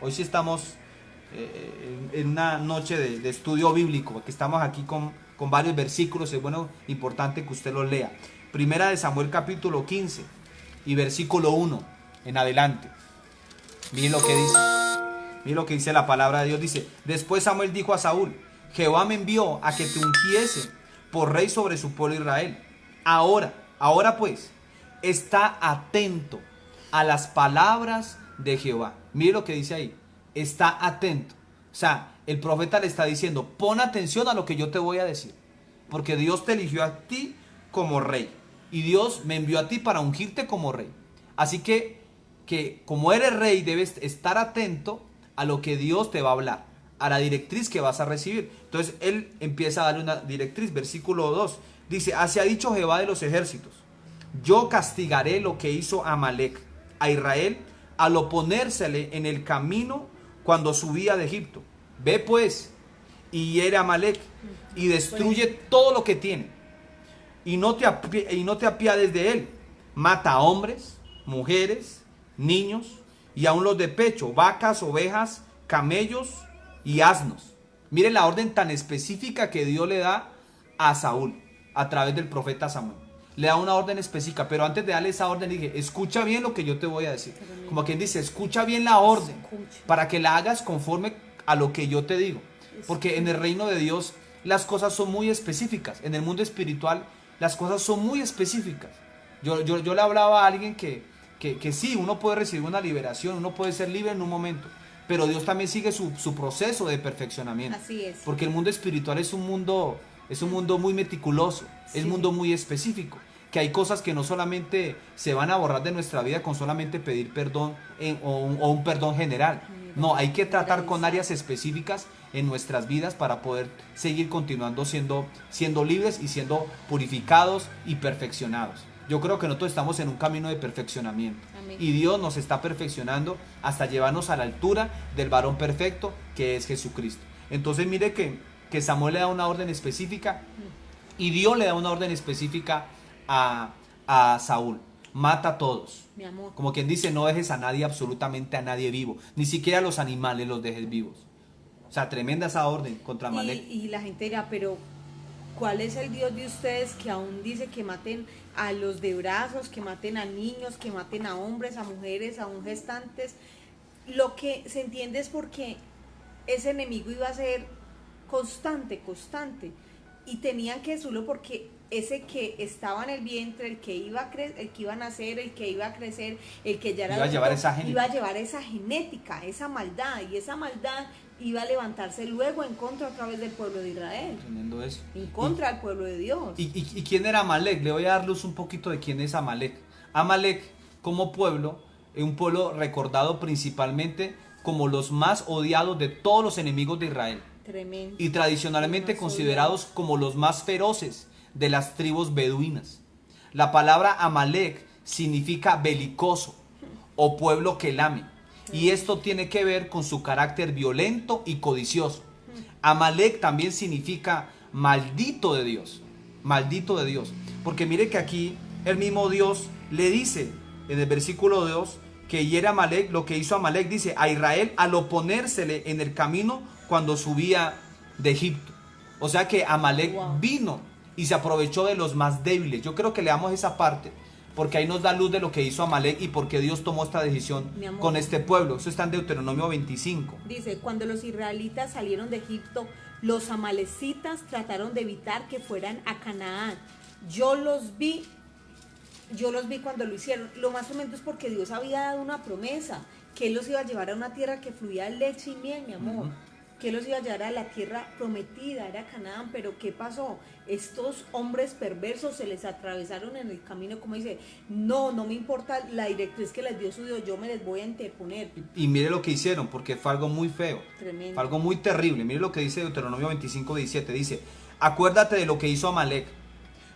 S1: Hoy sí estamos en una noche de estudio bíblico, porque estamos aquí con varios versículos. Es bueno, importante que usted los lea. 1 Samuel, capítulo 15 y versículo 1 en adelante. Mire lo que dice. Mira lo que dice la palabra de Dios. Dice: después Samuel dijo a Saúl: Jehová me envió a que te ungiese por rey sobre su pueblo Israel. Ahora pues, está atento a las palabras de Jehová. Mire lo que dice ahí. Está atento. O sea, el profeta le está diciendo: pon atención a lo que yo te voy a decir, porque Dios te eligió a ti como rey, y Dios me envió a ti para ungirte como rey. Así que como eres rey, debes estar atento a lo que Dios te va a hablar, a la directriz que vas a recibir. Entonces él empieza a darle una directriz. Versículo 2 dice: así ha dicho Jehová de los ejércitos: yo castigaré lo que hizo Amalec a Israel al oponérsele en el camino cuando subía de Egipto. Ve pues y hiere a Amalec y destruye todo lo que tiene, y no te apiades de él. Mata a hombres, mujeres, niños, y aún los de pecho, vacas, ovejas, camellos y asnos. Miren la orden tan específica que Dios le da a Saúl a través del profeta Samuel. Le da una orden específica, pero antes de darle esa orden dije: escucha bien lo que yo te voy a decir. Como quien dice, escucha bien la orden para que la hagas conforme a lo que yo te digo. Porque en el reino de Dios las cosas son muy específicas. En el mundo espiritual las cosas son muy específicas. Yo le hablaba a alguien que sí, uno puede recibir una liberación, uno puede ser libre en un momento, pero Dios también sigue su proceso de perfeccionamiento.
S2: Así es.
S1: Porque el mundo espiritual es un mundo muy meticuloso, sí. Es un mundo muy específico, que hay cosas que no solamente se van a borrar de nuestra vida con solamente pedir perdón o un perdón general. No, hay que tratar con áreas específicas en nuestras vidas para poder seguir continuando siendo libres y siendo purificados y perfeccionados. Yo creo que nosotros estamos en un camino de perfeccionamiento. Amén. Y Dios nos está perfeccionando hasta llevarnos a la altura del varón perfecto, que es Jesucristo. Entonces mire que Samuel le da una orden específica y Dios le da una orden específica a Saúl: mata a todos.
S2: Mi amor.
S1: Como quien dice, no dejes a nadie, absolutamente a nadie vivo, ni siquiera a los animales los dejes vivos. O sea, tremenda esa orden contra Amalek.
S2: Y la gente dirá: pero ¿cuál es el Dios de ustedes que aún dice que maten a los de brazos, que maten a niños, que maten a hombres, a mujeres, aún gestantes? Lo que se entiende es porque ese enemigo iba a ser constante, y tenían que destruirlo, porque ese que estaba en el vientre, el que iba a nacer, el que iba a crecer, el que ya era
S1: iba a
S2: llevar esa genética, esa maldad, y esa maldad iba a levantarse luego en contra otra vez del pueblo de Israel.
S1: Tremendo eso.
S2: En contra del pueblo de Dios.
S1: ¿Y quién era Amalek? Le voy a dar luz un poquito de quién es Amalek. Amalek, como pueblo, es un pueblo recordado principalmente como los más odiados de todos los enemigos de Israel.
S2: Tremendo.
S1: Y tradicionalmente considerados como los más feroces de las tribus beduinas. La palabra Amalek significa belicoso o pueblo que lame. Y esto tiene que ver con su carácter violento y codicioso. Amalek también significa maldito de Dios, maldito de Dios. Porque mire que aquí el mismo Dios le dice en el versículo 2 que hiere a Amalek, lo que hizo Amalek, dice, a Israel al oponérsele en el camino cuando subía de Egipto. O sea que Amalek vino y se aprovechó de los más débiles. Yo creo que leamos esa parte, porque ahí nos da luz de lo que hizo Amalek y por qué Dios tomó esta decisión con este pueblo. Eso está en Deuteronomio 25.
S2: Dice, cuando los israelitas salieron de Egipto, los amalecitas trataron de evitar que fueran a Canaán. Yo los vi cuando lo hicieron. Lo más tremendo es porque Dios había dado una promesa, que Él los iba a llevar a una tierra que fluía leche y miel, mi amor. Que Él los iba a llevar a la tierra prometida, era Canaán. Pero ¿qué pasó? Estos hombres perversos se les atravesaron en el camino, como dice, no me importa la directriz que les dio su Dios, yo me les voy a interponer.
S1: Y mire lo que hicieron, porque fue algo muy feo.
S2: Tremendo.
S1: Fue algo muy terrible. Mire lo que dice Deuteronomio 25, 17. Dice, acuérdate de lo que hizo Amalek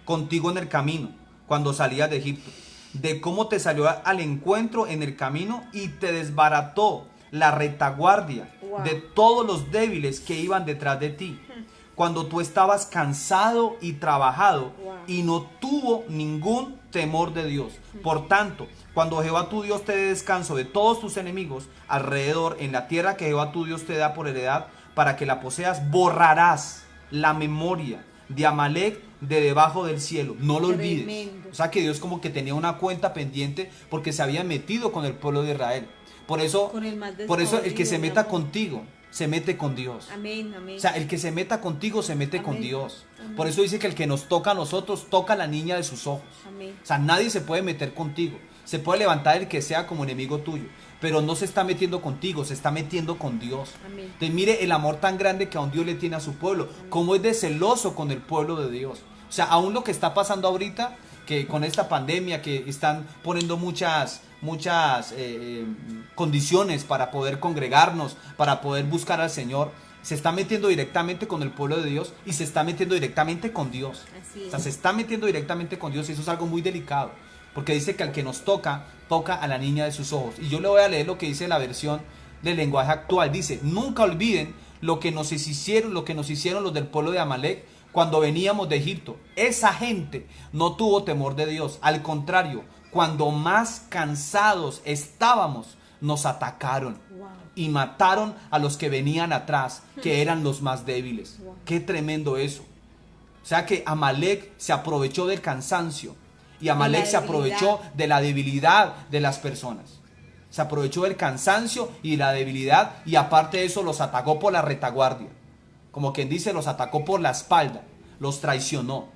S1: contigo en el camino, cuando salías de Egipto, de cómo te salió al encuentro en el camino y te desbarató la retaguardia de todos los débiles que iban detrás de ti, cuando tú estabas cansado y trabajado y no tuvo ningún temor de Dios. Por tanto, cuando Jehová tu Dios te dé descanso de todos tus enemigos alrededor en la tierra que Jehová tu Dios te da por heredad para que la poseas, borrarás la memoria de Amalek de debajo del cielo. No lo olvides. O sea que Dios como que tenía una cuenta pendiente porque se había metido con el pueblo de Israel. Por eso el que se meta contigo se mete con Dios.
S2: Amén, amén.
S1: O sea, el que se meta contigo se mete con Dios. Amén. Por eso dice que el que nos toca a nosotros toca a la niña de sus ojos.
S2: Amén.
S1: O sea, nadie se puede meter contigo. Se puede levantar el que sea como enemigo tuyo, pero no se está metiendo contigo, se está metiendo con Dios.
S2: Amén.
S1: Entonces mire el amor tan grande que aún Dios le tiene a su pueblo. Amén. Cómo es de celoso con el pueblo de Dios. O sea, aún lo que está pasando ahorita, que con esta pandemia, que están poniendo muchas condiciones para poder congregarnos, para poder buscar al Señor, se está metiendo directamente con el pueblo de Dios y se está metiendo directamente con Dios.
S2: Así es.
S1: O sea, se está metiendo directamente con Dios y eso es algo muy delicado, porque dice que al que nos toca, toca a la niña de sus ojos. Y yo le voy a leer lo que dice la versión del lenguaje actual. Dice, nunca olviden lo que nos hicieron los del pueblo de Amalek cuando veníamos de Egipto. Esa gente no tuvo temor de Dios. Al contrario, cuando más cansados estábamos, nos atacaron y mataron a los que venían atrás, que eran los más débiles. Qué tremendo eso. O sea que Amalek se aprovechó del cansancio y Amalek se aprovechó de la debilidad de las personas. Se aprovechó del cansancio y la debilidad y aparte de eso los atacó por la retaguardia. Como quien dice, los atacó por la espalda, los traicionó.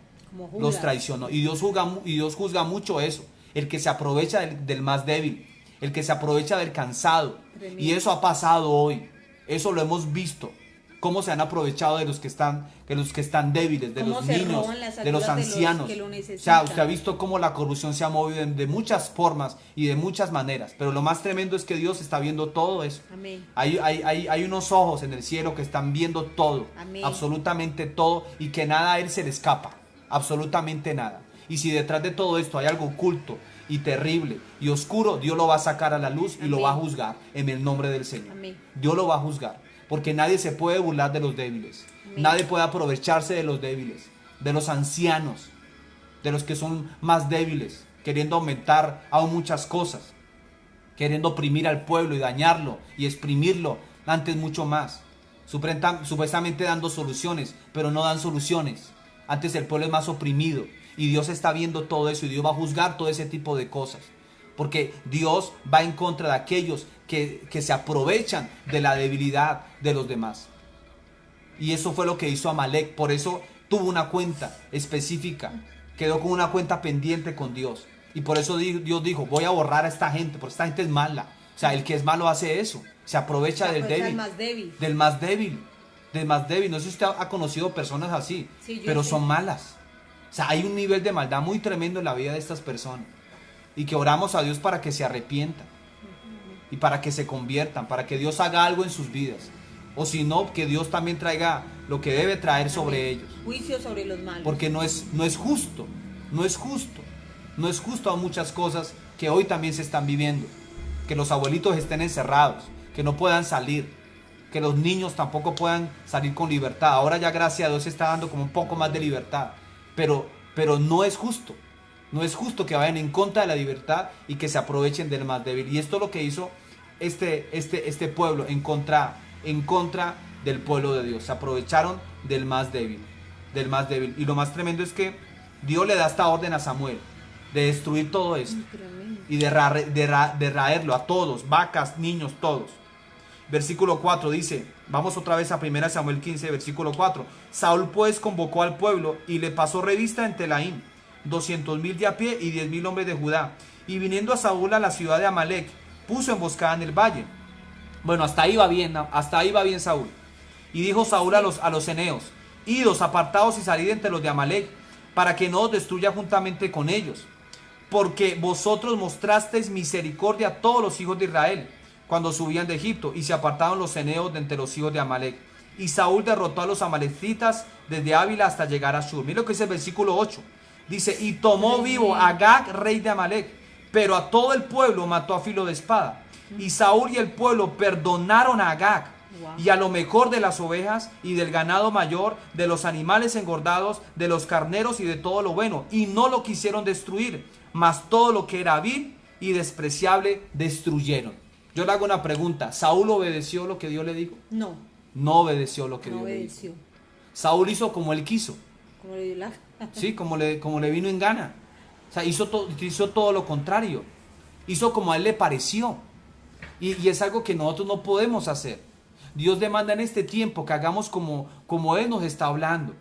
S1: Los traicionó. Y Dios juzga mucho eso. El que se aprovecha del más débil, el que se aprovecha del cansado. Tremendo. Y eso ha pasado hoy. Eso lo hemos visto. Cómo se han aprovechado de los que están débiles, de los niños, de los ancianos. O sea, usted ha visto cómo la corrupción se ha movido de muchas formas y de muchas maneras. Pero lo más tremendo es que Dios está viendo todo eso.
S2: Amén.
S1: Hay unos ojos en el cielo que están viendo todo.
S2: Amén.
S1: Absolutamente todo. Y que nada a Él se le escapa. Absolutamente nada. Y si detrás de todo esto hay algo oculto y terrible y oscuro, Dios lo va a sacar a la luz y lo va a juzgar en el nombre del Señor.
S2: Amén.
S1: Dios lo va a juzgar, porque nadie se puede burlar de los débiles. Amén. Nadie puede aprovecharse de los débiles, de los ancianos, de los que son más débiles, queriendo aumentar aún muchas cosas, queriendo oprimir al pueblo y dañarlo y exprimirlo antes mucho más. Supuestamente dando soluciones, pero no dan soluciones. Antes el pueblo es más oprimido. Y Dios está viendo todo eso y Dios va a juzgar todo ese tipo de cosas. Porque Dios va en contra de aquellos que se aprovechan de la debilidad de los demás. Y eso fue lo que hizo Amalek. Por eso tuvo una cuenta específica. Quedó con una cuenta pendiente con Dios. Y por eso Dios dijo, voy a borrar a esta gente, porque esta gente es mala. O sea, el que es malo hace eso. Se aprovecha del débil. Del más débil. No sé si usted ha conocido personas así, sí, pero sí. Son malas. O sea, hay un nivel de maldad muy tremendo en la vida de estas personas. Y que oramos a Dios para que se arrepientan. Y para que se conviertan. Para que Dios haga algo en sus vidas. O si no, que Dios también traiga lo que debe traer sobre ellos.
S2: Juicio sobre los malos.
S1: Porque no es justo. No es justo. No es justo a muchas cosas que hoy también se están viviendo. Que los abuelitos estén encerrados. Que no puedan salir. que los niños tampoco puedan salir con libertad. Ahora ya gracias a Dios se está dando como un poco más de libertad, pero no es justo. No es justo que vayan en contra de la libertad y que se aprovechen del más débil. Y esto es lo que hizo este pueblo en contra del pueblo de Dios. Se aprovecharon del más débil. Y lo más tremendo es que Dios le da esta orden a Samuel de destruir todo esto y de raerlo a todos, vacas, niños, todos. Versículo 4 dice, vamos otra vez a 1 Samuel 15, versículo 4. Saúl pues convocó al pueblo y le pasó revista en Telaim, 200,000 de a pie y 10,000 hombres de Judá. Y viniendo a Saúl a la ciudad de Amalec, puso emboscada en el valle. Bueno, hasta ahí va bien Saúl. Y dijo Saúl a los eneos, idos, apartados y salid entre los de Amalec, para que no os destruya juntamente con ellos. Porque vosotros mostrasteis misericordia a todos los hijos de Israel, cuando subían de Egipto, y se apartaron los eneos de entre los hijos de Amalec. Y Saúl derrotó a los amalecitas desde Ávila hasta llegar a Shur. Mira lo que dice el versículo 8. Dice, y tomó vivo a Agag, rey de Amalec, pero a todo el pueblo mató a filo de espada. Y Saúl y el pueblo perdonaron a Agag, y a lo mejor de las ovejas y del ganado mayor, de los animales engordados, de los carneros y de todo lo bueno, y no lo quisieron destruir, mas todo lo que era vil y despreciable destruyeron. Yo le hago una pregunta, ¿Saúl obedeció lo que Dios le dijo?
S2: No.
S1: No obedeció lo que Dios le dijo. Saúl hizo como él quiso.
S2: Como le dio la...
S1: Sí, como le vino en gana. O sea, hizo todo lo contrario. Hizo como a él le pareció. Y es algo que nosotros no podemos hacer. Dios demanda en este tiempo que hagamos como Él nos está hablando.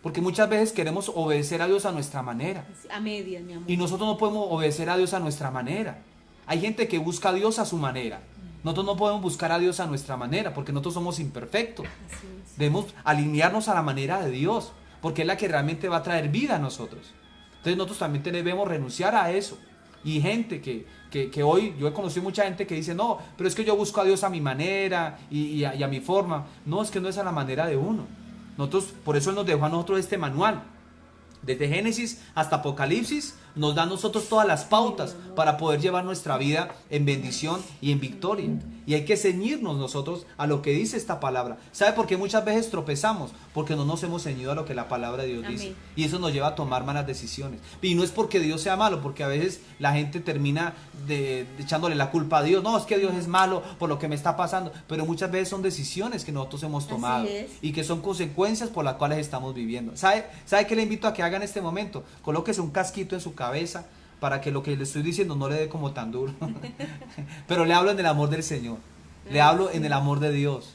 S1: Porque muchas veces queremos obedecer a Dios a nuestra manera.
S2: A medias, mi amor.
S1: Y nosotros no podemos obedecer a Dios a nuestra manera. Hay gente que busca a Dios a su manera. Nosotros no podemos buscar a Dios a nuestra manera, porque nosotros somos imperfectos. Debemos alinearnos a la manera de Dios, porque es la que realmente va a traer vida a nosotros. Entonces nosotros también debemos renunciar a eso. Y gente que hoy, yo he conocido mucha gente que dice, no, pero es que yo busco a Dios a mi manera y a mi forma. No, es que no es a la manera de uno. Nosotros, por eso Él nos dejó a nosotros este manual. Desde Génesis hasta Apocalipsis nos da a nosotros todas las pautas para poder llevar nuestra vida en bendición y en victoria. Y hay que ceñirnos nosotros a lo que dice esta palabra. ¿Sabe por qué muchas veces tropezamos? Porque no nos hemos ceñido a lo que la palabra de Dios dice. Y eso nos lleva a tomar malas decisiones. Y no es porque Dios sea malo, porque a veces la gente termina echándole la culpa a Dios. No, es que Dios es malo por lo que me está pasando. Pero muchas veces son decisiones que nosotros hemos tomado y que son consecuencias por las cuales estamos viviendo. ¿Sabe qué le invito a que haga en este momento? Colóquese un casquito en su cabeza para que lo que le estoy diciendo no le dé como tan duro. Pero le hablo en el amor del Señor. Le hablo en el amor de Dios.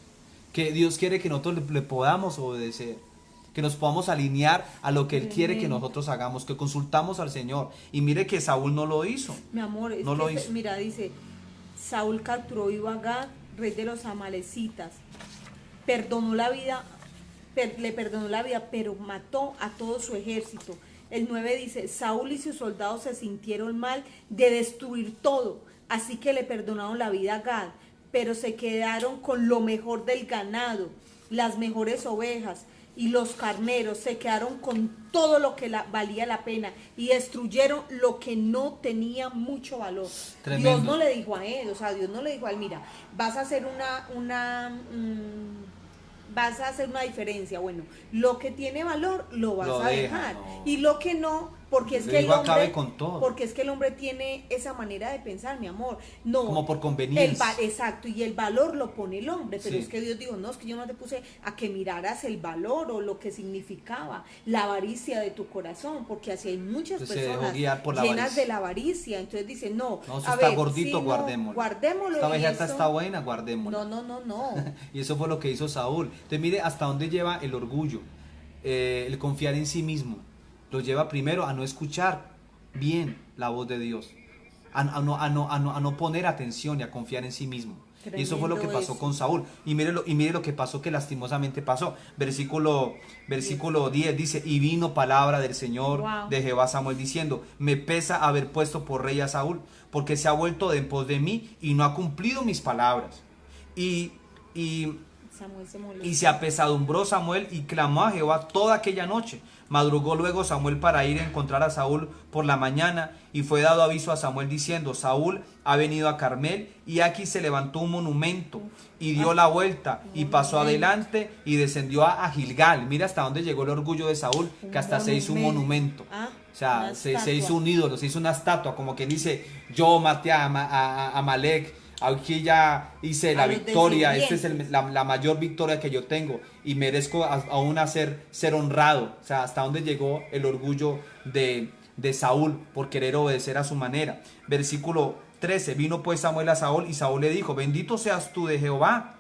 S1: Que Dios quiere que nosotros le podamos obedecer. Que nos podamos alinear a lo que Él quiere que nosotros hagamos. Que consultamos al Señor. Y mire que Saúl no lo hizo.
S2: Mi amor,
S1: no lo hizo.
S2: Mira, dice, Saúl capturó vivo a Agag, rey de los amalecitas. Le perdonó la vida, pero mató a todo su ejército. El 9 dice, Saúl y sus soldados se sintieron mal de destruir todo, así que le perdonaron la vida a Gad, pero se quedaron con lo mejor del ganado, las mejores ovejas y los carneros, se quedaron con todo lo que valía la pena y destruyeron lo que no tenía mucho valor. Tremendo. Dios no le dijo a él, Dios no le dijo a él, mira, vas a hacer vas a hacer una diferencia. Bueno, lo que tiene valor lo vas a dejar. No. Y lo que no, porque es que el hombre tiene esa manera de pensar, mi amor. No.
S1: Como por conveniencia.
S2: Exacto, y el valor lo pone el hombre, pero es que Dios dijo, no, es que yo no te puse a que miraras el valor o lo que significaba la avaricia de tu corazón, porque así hay muchas personas llenas de la avaricia. Entonces dice, no,
S1: si está gordito, guardémoslo. Esta vejeta está buena, guardémoslo.
S2: No.
S1: Y eso fue lo que hizo Saúl. Entonces mire hasta dónde lleva el orgullo, el confiar en sí mismo. Lo lleva primero a no escuchar bien la voz de Dios, a no poner atención y a confiar en sí mismo. Tremendo. Y eso fue lo que pasó con Saúl. Y mire lo que pasó, que lastimosamente pasó. Versículo 10 dice, y vino palabra del Señor de Jehová a Samuel diciendo, me pesa haber puesto por rey a Saúl, porque se ha vuelto de en pos de mí y no ha cumplido mis palabras. Y
S2: Samuel se molestó.
S1: Y se apesadumbró Samuel y clamó a Jehová toda aquella noche. Madrugó luego Samuel para ir a encontrar a Saúl por la mañana, y fue dado aviso a Samuel diciendo: Saúl ha venido a Carmel, y aquí se levantó un monumento, y dio la vuelta, y pasó adelante, y descendió a Gilgal. Mira hasta dónde llegó el orgullo de Saúl, que hasta se hizo un monumento. O sea, se hizo un ídolo, se hizo una estatua, como quien dice: yo maté a Amalek, aquí ya hice la victoria, esta es la mayor victoria que yo tengo, y merezco aún ser honrado. O sea, hasta dónde llegó el orgullo de Saúl por querer obedecer a su manera. Versículo 13, vino pues Samuel a Saúl, y Saúl le dijo: bendito seas tú de Jehová,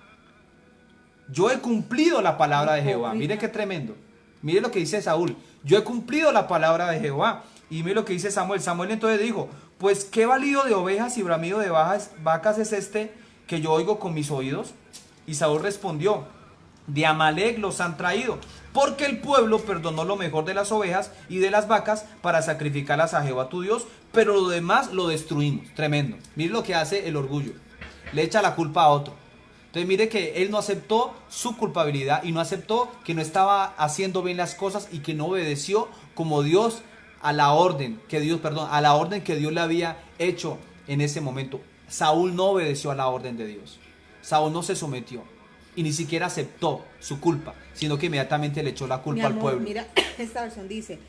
S1: yo he cumplido la palabra de Jehová. Mire qué tremendo, mire lo que dice Saúl: yo he cumplido la palabra de Jehová. Y mire lo que dice Samuel. Samuel entonces dijo: pues qué balido de ovejas y bramido de vacas es este que yo oigo con mis oídos. Y Saúl respondió: de Amalek los han traído, porque el pueblo perdonó lo mejor de las ovejas y de las vacas para sacrificarlas a Jehová tu Dios, pero lo demás lo destruimos. Tremendo. Mire lo que hace el orgullo, le echa la culpa a otro. Entonces mire que él no aceptó su culpabilidad y no aceptó que no estaba haciendo bien las cosas y que no obedeció como Dios a la orden que Dios le había hecho en ese momento. Saúl no obedeció a la orden de Dios. Saúl no se sometió y ni siquiera aceptó su culpa, sino que inmediatamente le echó la culpa al pueblo.
S2: Mira, esta versión dice: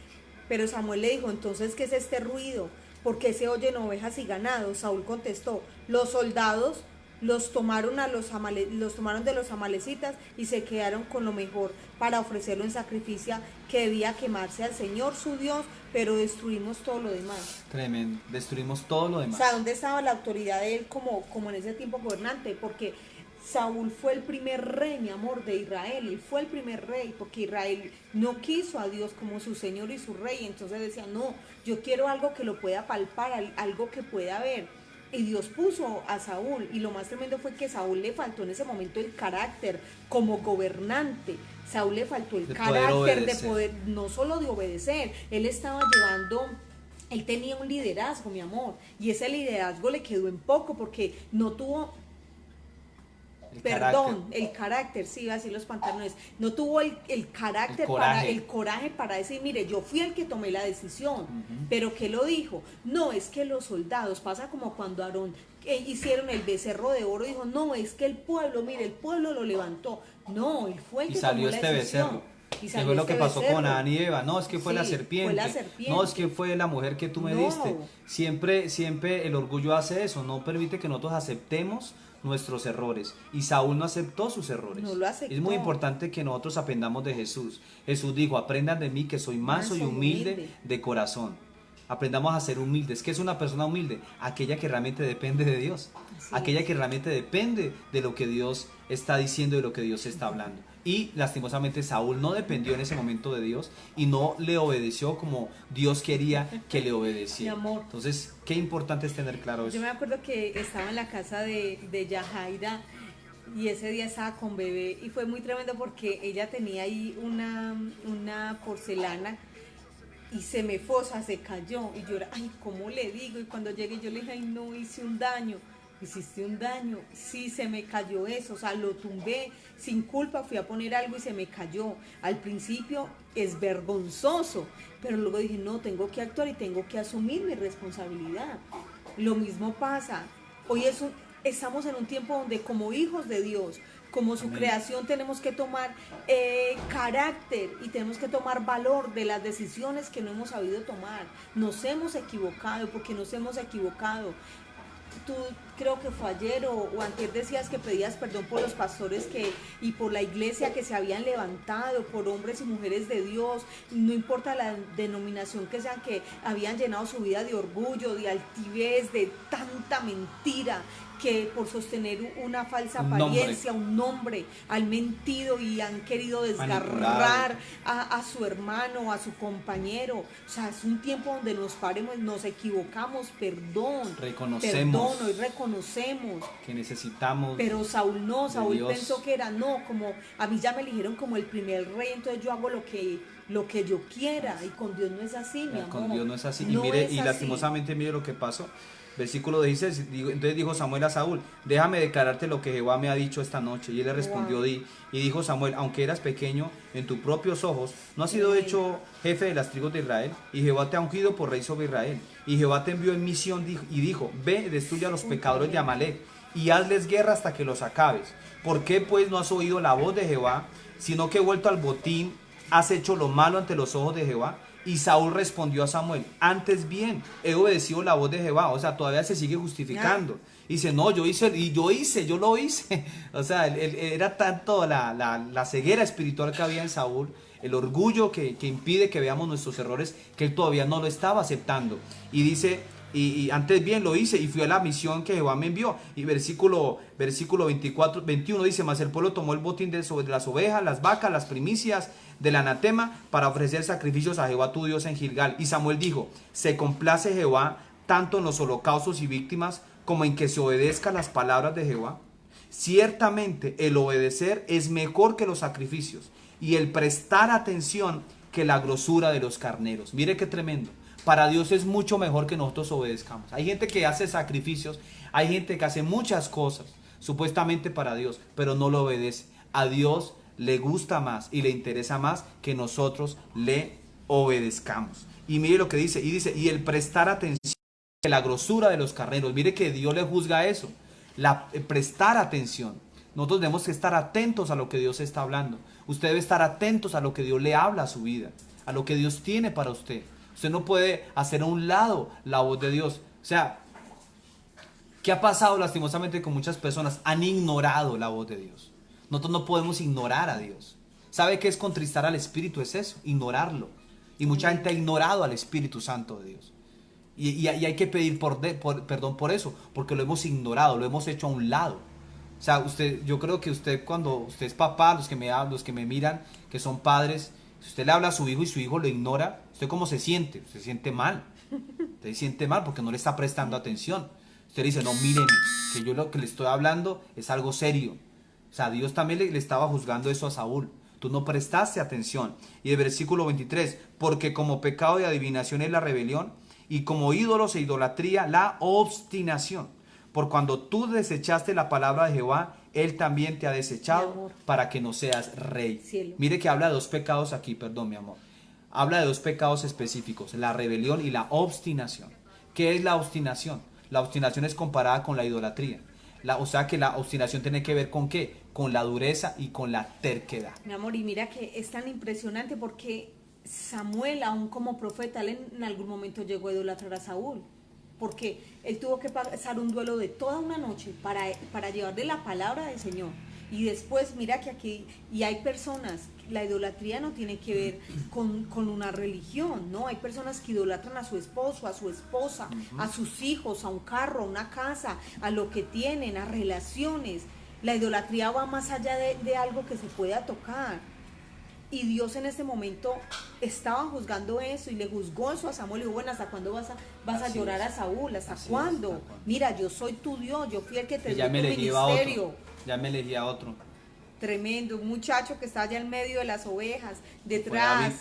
S2: pero Samuel le dijo: entonces, ¿qué es este ruido? ¿Por qué se oyen ovejas y ganados? Saúl contestó: los soldados los tomaron de los amalecitas y se quedaron con lo mejor para ofrecerlo en sacrificio que debía quemarse al Señor su Dios, pero destruimos todo lo demás.
S1: Tremendo, destruimos todo lo demás.
S2: O sea, ¿dónde estaba la autoridad de él como en ese tiempo gobernante? Porque Saúl fue el primer rey, mi amor, de Israel. Él fue el primer rey, porque Israel no quiso a Dios como su Señor y su Rey. Entonces decía: no, yo quiero algo que lo pueda palpar, algo que pueda ver. Y Dios puso a Saúl, y lo más tremendo fue que Saúl le faltó en ese momento el carácter como gobernante. Saúl le faltó el carácter de poder, no solo de obedecer, él tenía un liderazgo, mi amor, y ese liderazgo le quedó en poco porque no tuvo... el carácter, sí, iba a decir los pantalones. No tuvo el carácter, el coraje para decir: mire, yo fui el que tomé la decisión. Pero ¿qué lo dijo? No, es que los soldados, pasa como cuando Aarón hicieron el becerro de oro, dijo: no, es que el pueblo, mire, el pueblo lo levantó. No, él fue el que tomó la decisión.
S1: Becerro. Y fue lo que pasó con Adán y Eva. No, es que fue la serpiente. No, es que fue la mujer que tú me diste. Siempre el orgullo hace eso, no permite que nosotros aceptemos nuestros errores, y Saúl no aceptó sus errores.
S2: No lo aceptó.
S1: Es muy importante que nosotros aprendamos de Jesús. Jesús dijo: aprendan de mí que soy manso y humilde de corazón. Aprendamos a ser humildes. ¿Qué es una persona humilde? Aquella que realmente depende de Dios, aquella que realmente depende de lo que Dios está diciendo y de lo que Dios está hablando. Y lastimosamente Saúl no dependió en ese momento de Dios y no le obedeció como Dios quería que le obedeciera.
S2: Mi amor,
S1: entonces, qué importante es tener claro eso.
S2: Yo me acuerdo que estaba en la casa de Yajaira, y ese día estaba con bebé, y fue muy tremendo porque ella tenía ahí una porcelana y se me fue, o sea, se cayó, y yo era: ay, ¿cómo le digo? Y cuando llegué yo le dije: ay, no, hice un daño. ¿Hiciste un daño? Sí, se me cayó eso, o sea, lo tumbé sin culpa, fui a poner algo y se me cayó. Al principio es vergonzoso, pero luego dije: no, tengo que actuar y tengo que asumir mi responsabilidad. Lo mismo pasa, hoy estamos en un tiempo donde, como hijos de Dios, como su creación, tenemos que tomar carácter y tenemos que tomar valor de las decisiones que no hemos sabido tomar. Nos hemos equivocado, porque nos hemos equivocado. Tú, creo que fue ayer o antier, decías que pedías perdón por los pastores y por la iglesia que se habían levantado, por hombres y mujeres de Dios, no importa la denominación que sean, que habían llenado su vida de orgullo, de altivez, de tanta mentira, que por sostener una falsa apariencia, un nombre, han mentido y han querido desgarrar a su hermano, a su compañero. O sea, es un tiempo donde nos paremos, nos equivocamos, reconocemos
S1: que necesitamos.
S2: Pero Saúl no, Saúl pensó que era: no, como a mí ya me eligieron como el primer rey, entonces yo hago lo que yo quiera, y con Dios no es así, mi amor.
S1: Con Dios no es así.
S2: No
S1: y mire,
S2: es
S1: y
S2: así.
S1: lastimosamente mire lo que pasó. Versículo 16, entonces dijo Samuel a Saúl, déjame declararte lo que Jehová me ha dicho esta noche. Y él le respondió, y dijo Samuel, aunque eras pequeño en tus propios ojos, no has sido hecho jefe de las tribus de Israel, y Jehová te ha ungido por rey sobre Israel. Y Jehová te envió en misión y dijo, ve, destruye a los pecadores de Amalek, y hazles guerra hasta que los acabes. ¿Por qué pues no has oído la voz de Jehová, sino que vuelto al botín has hecho lo malo ante los ojos de Jehová? Y Saúl respondió a Samuel, antes bien, he obedecido la voz de Jehová. O sea, todavía se sigue justificando. Dice, no, yo lo hice. O sea, era tanto la ceguera espiritual que había en Saúl, el orgullo que impide que veamos nuestros errores, que él todavía no lo estaba aceptando. Y dice, y antes bien lo hice, y fui a la misión que Jehová me envió. Y versículo 21 dice, mas el pueblo tomó el botín de las ovejas, las vacas, las primicias del anatema, para ofrecer sacrificios a Jehová tu Dios en Gilgal. Y Samuel dijo, se complace Jehová tanto en los holocaustos y víctimas, como en que se obedezca las palabras de Jehová. Ciertamente el obedecer es mejor que los sacrificios, y el prestar atención que la grosura de los carneros. Mire qué tremendo. Para Dios es mucho mejor que nosotros obedezcamos. Hay gente que hace sacrificios, hay gente que hace muchas cosas, supuestamente para Dios, pero no lo obedece. A Dios le gusta más y le interesa más que nosotros le obedezcamos. Y mire lo que dice, y el prestar atención que la grosura de los carneros. Mire que Dios le juzga eso, prestar atención. Nosotros debemos que estar atentos a lo que Dios está hablando. Usted debe estar atentos a lo que Dios le habla a su vida, a lo que Dios tiene para usted. Usted no puede hacer a un lado la voz de Dios. O sea, ¿qué ha pasado lastimosamente con muchas personas? Han ignorado la voz de Dios. Nosotros no podemos ignorar a Dios. ¿Sabe qué es contristar al Espíritu? Es eso, ignorarlo. Y mucha gente ha ignorado al Espíritu Santo de Dios. Y hay que pedir perdón por eso, porque lo hemos ignorado, lo hemos hecho a un lado. O sea, yo creo que usted, cuando usted es papá, los que me miran, que son padres, si usted le habla a su hijo y su hijo lo ignora, ¿usted cómo se siente? Se siente mal. Usted se siente mal porque no le está prestando atención. Usted dice, no, míreme, que yo lo que le estoy hablando es algo serio. O sea, Dios también le estaba juzgando eso a Saúl. Tú no prestaste atención. Y el versículo 23, porque como pecado de adivinación es la rebelión, y como ídolos e idolatría la obstinación. Por cuando tú desechaste la palabra de Jehová, Él también te ha desechado para que no seas rey.
S2: Cielo.
S1: Mire que habla de dos pecados aquí, perdón mi amor. Habla de dos pecados específicos, la rebelión y la obstinación. ¿Qué es la obstinación? La obstinación es comparada con la idolatría. O sea que la obstinación tiene que ver con ¿qué? Con la dureza y con la terquedad.
S2: Mi amor, y mira que es tan impresionante porque Samuel, aún como profeta, él en algún momento llegó a idolatrar a Saúl, porque él tuvo que pasar un duelo de toda una noche para llevarle la palabra del Señor. Y después, mira que aquí, y hay personas, la idolatría no tiene que ver con una religión, ¿no? Hay personas que idolatran a su esposo, a su esposa, a sus hijos, a un carro, a una casa, a lo que tienen, a relaciones. La idolatría va más allá de algo que se pueda tocar. Y Dios en este momento estaba juzgando eso y le juzgó eso a Samuel. Y dijo, bueno, ¿hasta cuándo vas a llorar a Saúl? ¿Hasta cuándo? Mira, yo soy tu Dios, yo fui el que te dio tu ministerio.
S1: Ya me elegí a otro.
S2: Tremendo, un muchacho que está allá en medio de las ovejas, detrás.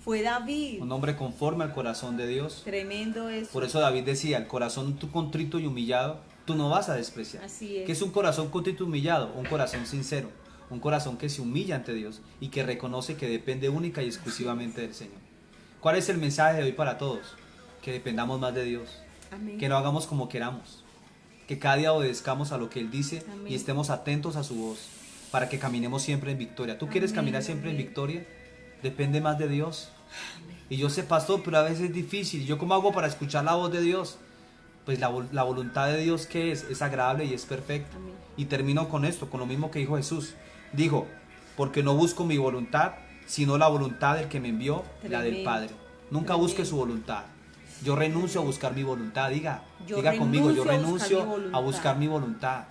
S2: Fue David.
S1: Un hombre conforme al corazón de Dios.
S2: Tremendo eso.
S1: Por eso David decía, el corazón tú contrito y humillado, tú no vas a despreciar.
S2: Así es.
S1: ¿Qué es un corazón contrito y humillado? Un corazón sincero. Un corazón que se humilla ante Dios y que reconoce que depende única y exclusivamente del Señor. ¿Cuál es el mensaje de hoy para todos? Que dependamos más de Dios.
S2: Amén.
S1: Que no hagamos como queramos. Que cada día obedezcamos a lo que Él dice. Amén. Y estemos atentos a su voz para que caminemos siempre en victoria. ¿Tú quieres caminar siempre en victoria? Depende más de Dios. Amén. Y yo sé, pastor, pero a veces es difícil. ¿Yo cómo hago para escuchar la voz de Dios? Pues la voluntad de Dios, ¿qué es? Es agradable y es perfecta. Amén. Y termino con esto, con lo mismo que dijo Jesús. Dijo, porque no busco mi voluntad, sino la voluntad del que me envió, la del Padre. Nunca busque su voluntad. Yo renuncio a buscar mi voluntad. Diga conmigo, yo renuncio a buscar mi voluntad.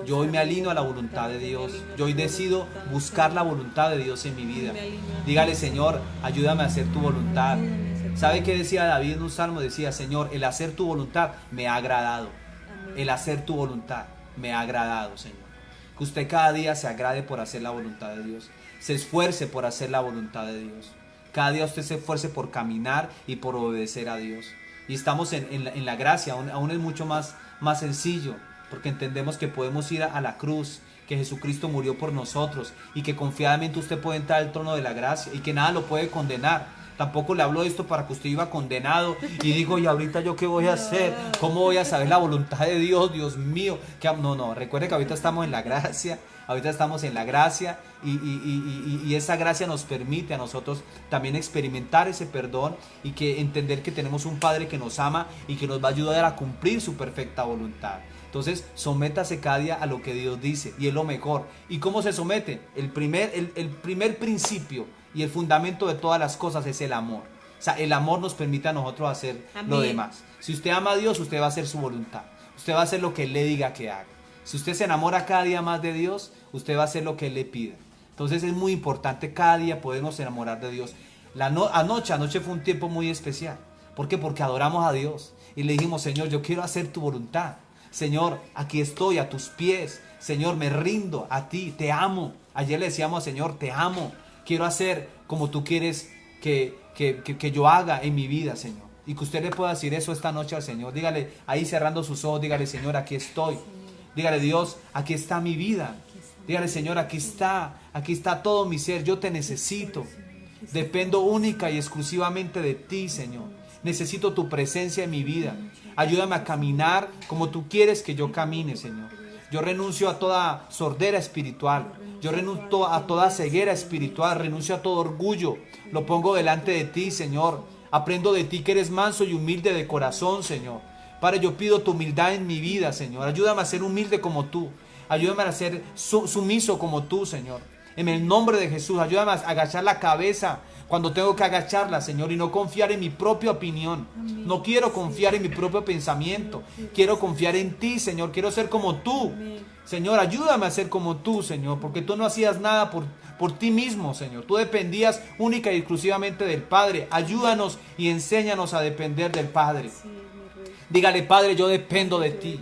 S1: Yo hoy me alineo a la voluntad de Dios. Yo hoy decido buscar la voluntad de Dios en mi vida. Dígale, Señor, ayúdame a hacer tu voluntad. ¿Sabe qué decía David en un salmo? Decía, Señor, el hacer tu voluntad me ha agradado. El hacer tu voluntad me ha agradado, Señor. Que usted cada día se agrade por hacer la voluntad de Dios. Se esfuerce por hacer la voluntad de Dios. Cada día usted se esfuerce por caminar y por obedecer a Dios. y estamos en la gracia, aún es mucho más sencillo, porque entendemos que podemos ir a la cruz, que Jesucristo murió por nosotros y que confiadamente usted puede entrar al trono de la gracia y que nada lo puede condenar. Tampoco le hablo de esto para que usted iba condenado y digo, ¿y ahorita yo qué voy a hacer? ¿Cómo voy a saber la voluntad de Dios? Dios mío. No, recuerde que ahorita estamos en la gracia, y esa gracia nos permite a nosotros también experimentar ese perdón y que entender que tenemos un Padre que nos ama y que nos va a ayudar a cumplir su perfecta voluntad. Entonces, sométase cada día a lo que Dios dice y es lo mejor. ¿Y cómo se somete? El primer principio y el fundamento de todas las cosas es el amor. O sea, el amor nos permite a nosotros hacer lo demás. Si usted ama a Dios, usted va a hacer su voluntad. Usted va a hacer lo que Él le diga que haga. Si usted se enamora cada día más de Dios, usted va a hacer lo que Él le pida. Entonces es muy importante cada día podernos enamorar de Dios. Anoche fue un tiempo muy especial. ¿Por qué? Porque adoramos a Dios y le dijimos, Señor, yo quiero hacer tu voluntad. Señor, aquí estoy a tus pies. Señor, me rindo a ti, te amo. Ayer le decíamos, Señor, te amo. Quiero hacer como tú quieres que yo haga en mi vida, Señor. Y que usted le pueda decir eso esta noche al Señor. Dígale, ahí cerrando sus ojos, dígale, Señor, aquí estoy. Dígale, Dios, aquí está mi vida. Dígale, Señor, aquí está todo mi ser. Yo te necesito. Dependo única y exclusivamente de ti, Señor. Necesito tu presencia en mi vida. Ayúdame a caminar como tú quieres que yo camine, Señor. Yo renuncio a toda sordera espiritual. Yo renuncio a toda ceguera espiritual. Renuncio a todo orgullo. Lo pongo delante de ti, Señor. Aprendo de ti que eres manso y humilde de corazón, Señor. Padre, yo pido tu humildad en mi vida, Señor. Ayúdame a ser humilde como tú. Ayúdame a ser sumiso como tú, Señor. En el nombre de Jesús, ayúdame a agachar la cabeza cuando tengo que agacharla, Señor, y no confiar en mi propia opinión. No quiero confiar en mi propio pensamiento. Quiero confiar en ti, Señor. Quiero ser como tú. Señor, ayúdame a ser como tú, Señor, porque tú no hacías nada por ti mismo, Señor. Tú dependías única y exclusivamente del Padre. Ayúdanos y enséñanos a depender del Padre. Dígale, Padre, yo dependo de ti.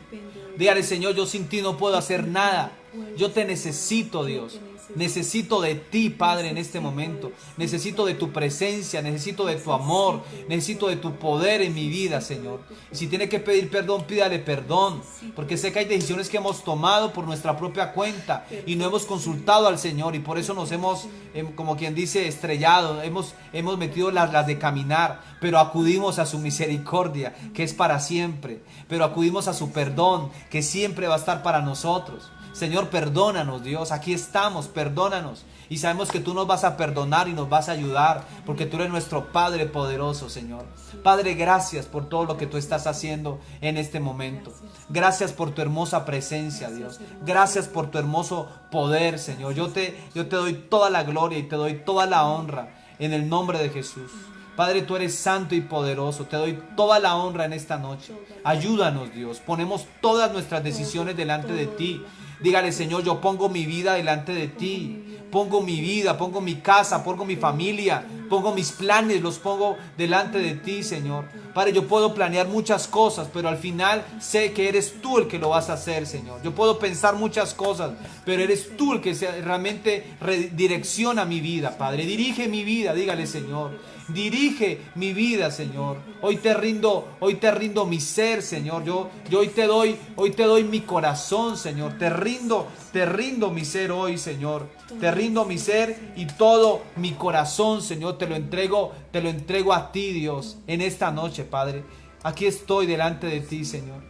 S1: Dígale, Señor, yo sin ti no puedo hacer nada. Yo te necesito, Dios. Necesito de ti, Padre, en este momento. Necesito de tu presencia, necesito de tu amor, necesito de tu poder en mi vida, Señor. Y si tiene que pedir perdón, pídale perdón, porque sé que hay decisiones que hemos tomado por nuestra propia cuenta y no hemos consultado al Señor, y por eso nos hemos, como quien dice, estrellado, hemos metido las de caminar, pero acudimos a su misericordia, que es para siempre, pero acudimos a su perdón, que siempre va a estar para nosotros. Señor, perdónanos, Dios, aquí estamos, perdónanos. Y sabemos que tú nos vas a perdonar y nos vas a ayudar, porque tú eres nuestro Padre poderoso, Señor. Padre, gracias por todo lo que tú estás haciendo en este momento. Gracias por tu hermosa presencia, Dios. Gracias por tu hermoso poder, Señor. Yo te doy toda la gloria y te doy toda la honra en el nombre de Jesús. Padre, tú eres santo y poderoso. Te doy toda la honra en esta noche. Ayúdanos, Dios. Ponemos todas nuestras decisiones delante de ti. Dígale, Señor, yo pongo mi vida delante de ti. Pongo mi vida, pongo mi casa, pongo mi familia, pongo mis planes, los pongo delante de ti, Señor. Padre, yo puedo planear muchas cosas, pero al final sé que eres tú el que lo vas a hacer, Señor. Yo puedo pensar muchas cosas, pero eres tú el que realmente redirecciona mi vida, Padre. Dirige mi vida, dígale, Señor. Dirige mi vida, Señor. Hoy te rindo mi ser, Señor. Yo hoy te doy mi corazón, Señor. Te rindo mi ser hoy, Señor. Te rindo mi ser y todo mi corazón, Señor. Te lo entrego a ti, Dios, en esta noche, Padre. Aquí estoy delante de ti, Señor.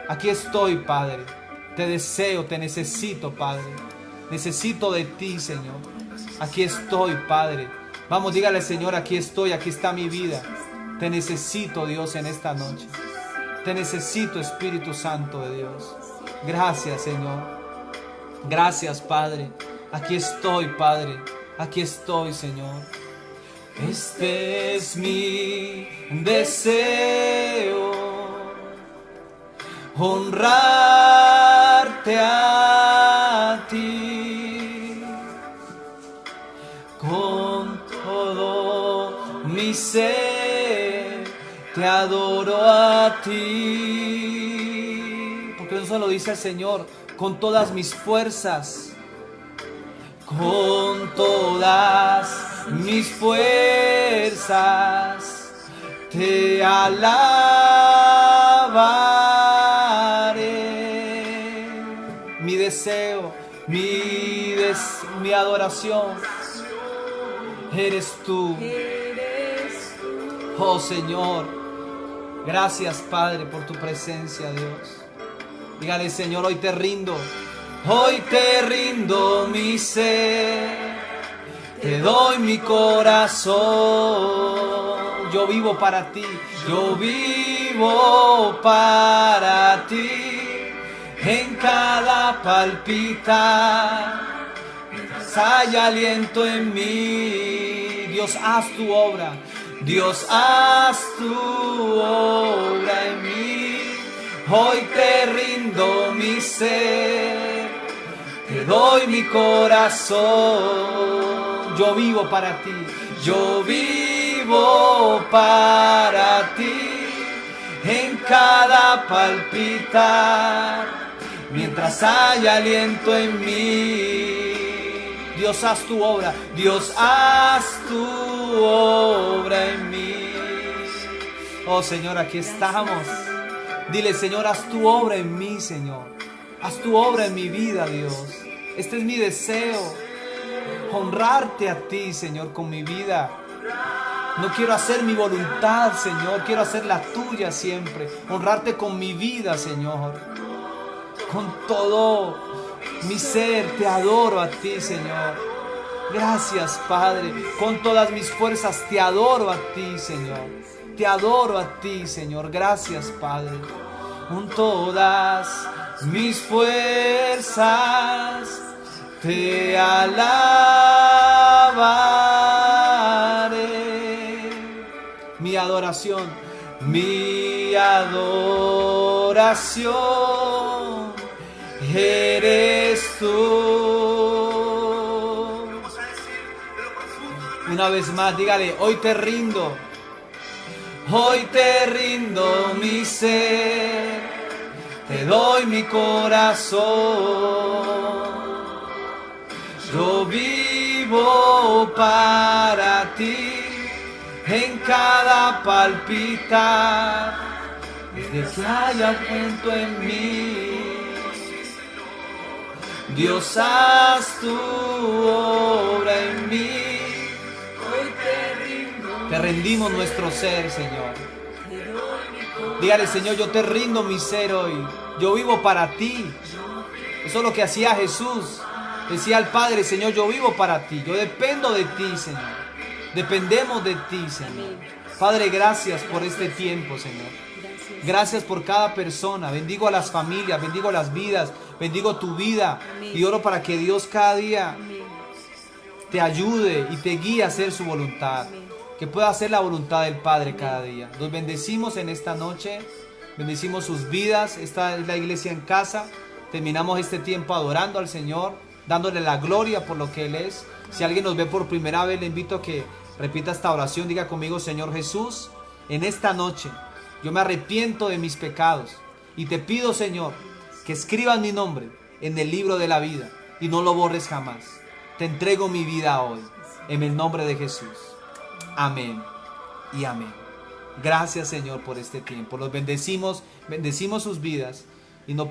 S1: Aquí estoy, Padre. Te deseo, te necesito, Padre. Necesito de ti, Señor. Aquí estoy, Padre. Vamos, dígale, Señor, aquí estoy, aquí está mi vida. Te necesito, Dios, en esta noche. Te necesito, Espíritu Santo de Dios. Gracias, Señor. Gracias, Padre. Aquí estoy, Padre. Aquí estoy, Señor. Este es mi deseo, honrarte a ti con todo mi ser. Te adoro a ti, porque eso lo dice el Señor, con todas mis fuerzas. Con todas mis fuerzas te alabaré. Mi deseo, mi adoración, eres tú. Oh Señor, gracias Padre por tu presencia, Dios. Dígale, Señor, hoy te rindo mi ser, te doy mi corazón. Yo vivo para ti, yo vivo para ti. En cada palpitar, mientras hay aliento en mí, Dios, haz tu obra. Dios, haz tu obra en mí. Hoy te rindo mi ser, te doy mi corazón. Yo vivo para ti, yo vivo para ti. En cada palpitar, mientras hay aliento en mí. Dios, haz tu obra. Dios, haz tu obra en mí. Oh Señor, aquí estamos. Dile, Señor, haz tu obra en mí, Señor. Haz tu obra en mi vida, Dios. Este es mi deseo, honrarte a ti, Señor, con mi vida. No quiero hacer mi voluntad, Señor, quiero hacer la tuya siempre. Honrarte con mi vida, Señor. Con todo mi ser, te adoro a ti, Señor. Gracias, Padre. Con todas mis fuerzas, te adoro a ti, Señor. Te adoro a ti, Señor. Gracias, Padre. Con todas mis fuerzas, te alabaré. Mi adoración eres tú. Una vez más, dígale, hoy te rindo mi ser, te doy mi corazón. Yo vivo para ti. En cada palpitar, desde que haya aliento en mí, Dios, haz tu obra en mí. Te rendimos nuestro ser, Señor. Dígale, Señor, yo te rindo mi ser hoy. Yo vivo para ti. Eso es lo que hacía Jesús. Decía al Padre, Señor, yo vivo para ti. Yo dependo de ti, Señor. Dependemos de ti, Señor. Padre, gracias por este tiempo, Señor. Gracias por cada persona. Bendigo a las familias, bendigo las vidas, bendigo tu vida. Y oro para que Dios cada día te ayude y te guíe a hacer su voluntad. Que pueda hacer la voluntad del Padre cada día. Los bendecimos en esta noche. Bendecimos sus vidas. Esta es la iglesia en casa. Terminamos este tiempo adorando al Señor, dándole la gloria por lo que Él es. Si alguien nos ve por primera vez, le invito a que repita esta oración. Diga conmigo, Señor Jesús, en esta noche yo me arrepiento de mis pecados y te pido, Señor, que escribas mi nombre en el libro de la vida y no lo borres jamás. Te entrego mi vida hoy, en el nombre de Jesús. Amén y amén. Gracias, Señor, por este tiempo. Los bendecimos sus vidas. Y no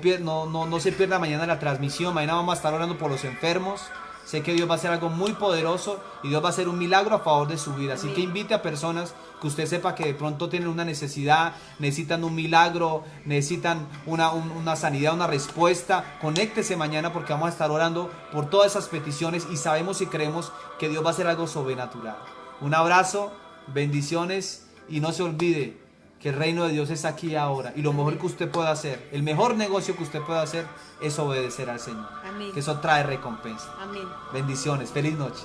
S1: se pierda mañana la transmisión. Mañana vamos a estar orando por los enfermos. Sé que Dios va a hacer algo muy poderoso y Dios va a hacer un milagro a favor de su vida. Así que invite a personas que usted sepa que de pronto tienen una necesidad, necesitan un milagro, necesitan una sanidad, una respuesta. Conéctese mañana porque vamos a estar orando por todas esas peticiones y sabemos y creemos que Dios va a hacer algo sobrenatural. Un abrazo, bendiciones y no se olvide que el reino de Dios es aquí ahora. Y lo mejor que usted pueda hacer, el mejor negocio que usted pueda hacer es obedecer al Señor.
S2: Amén.
S1: Que eso trae recompensa.
S2: Amén.
S1: Bendiciones. Feliz noche.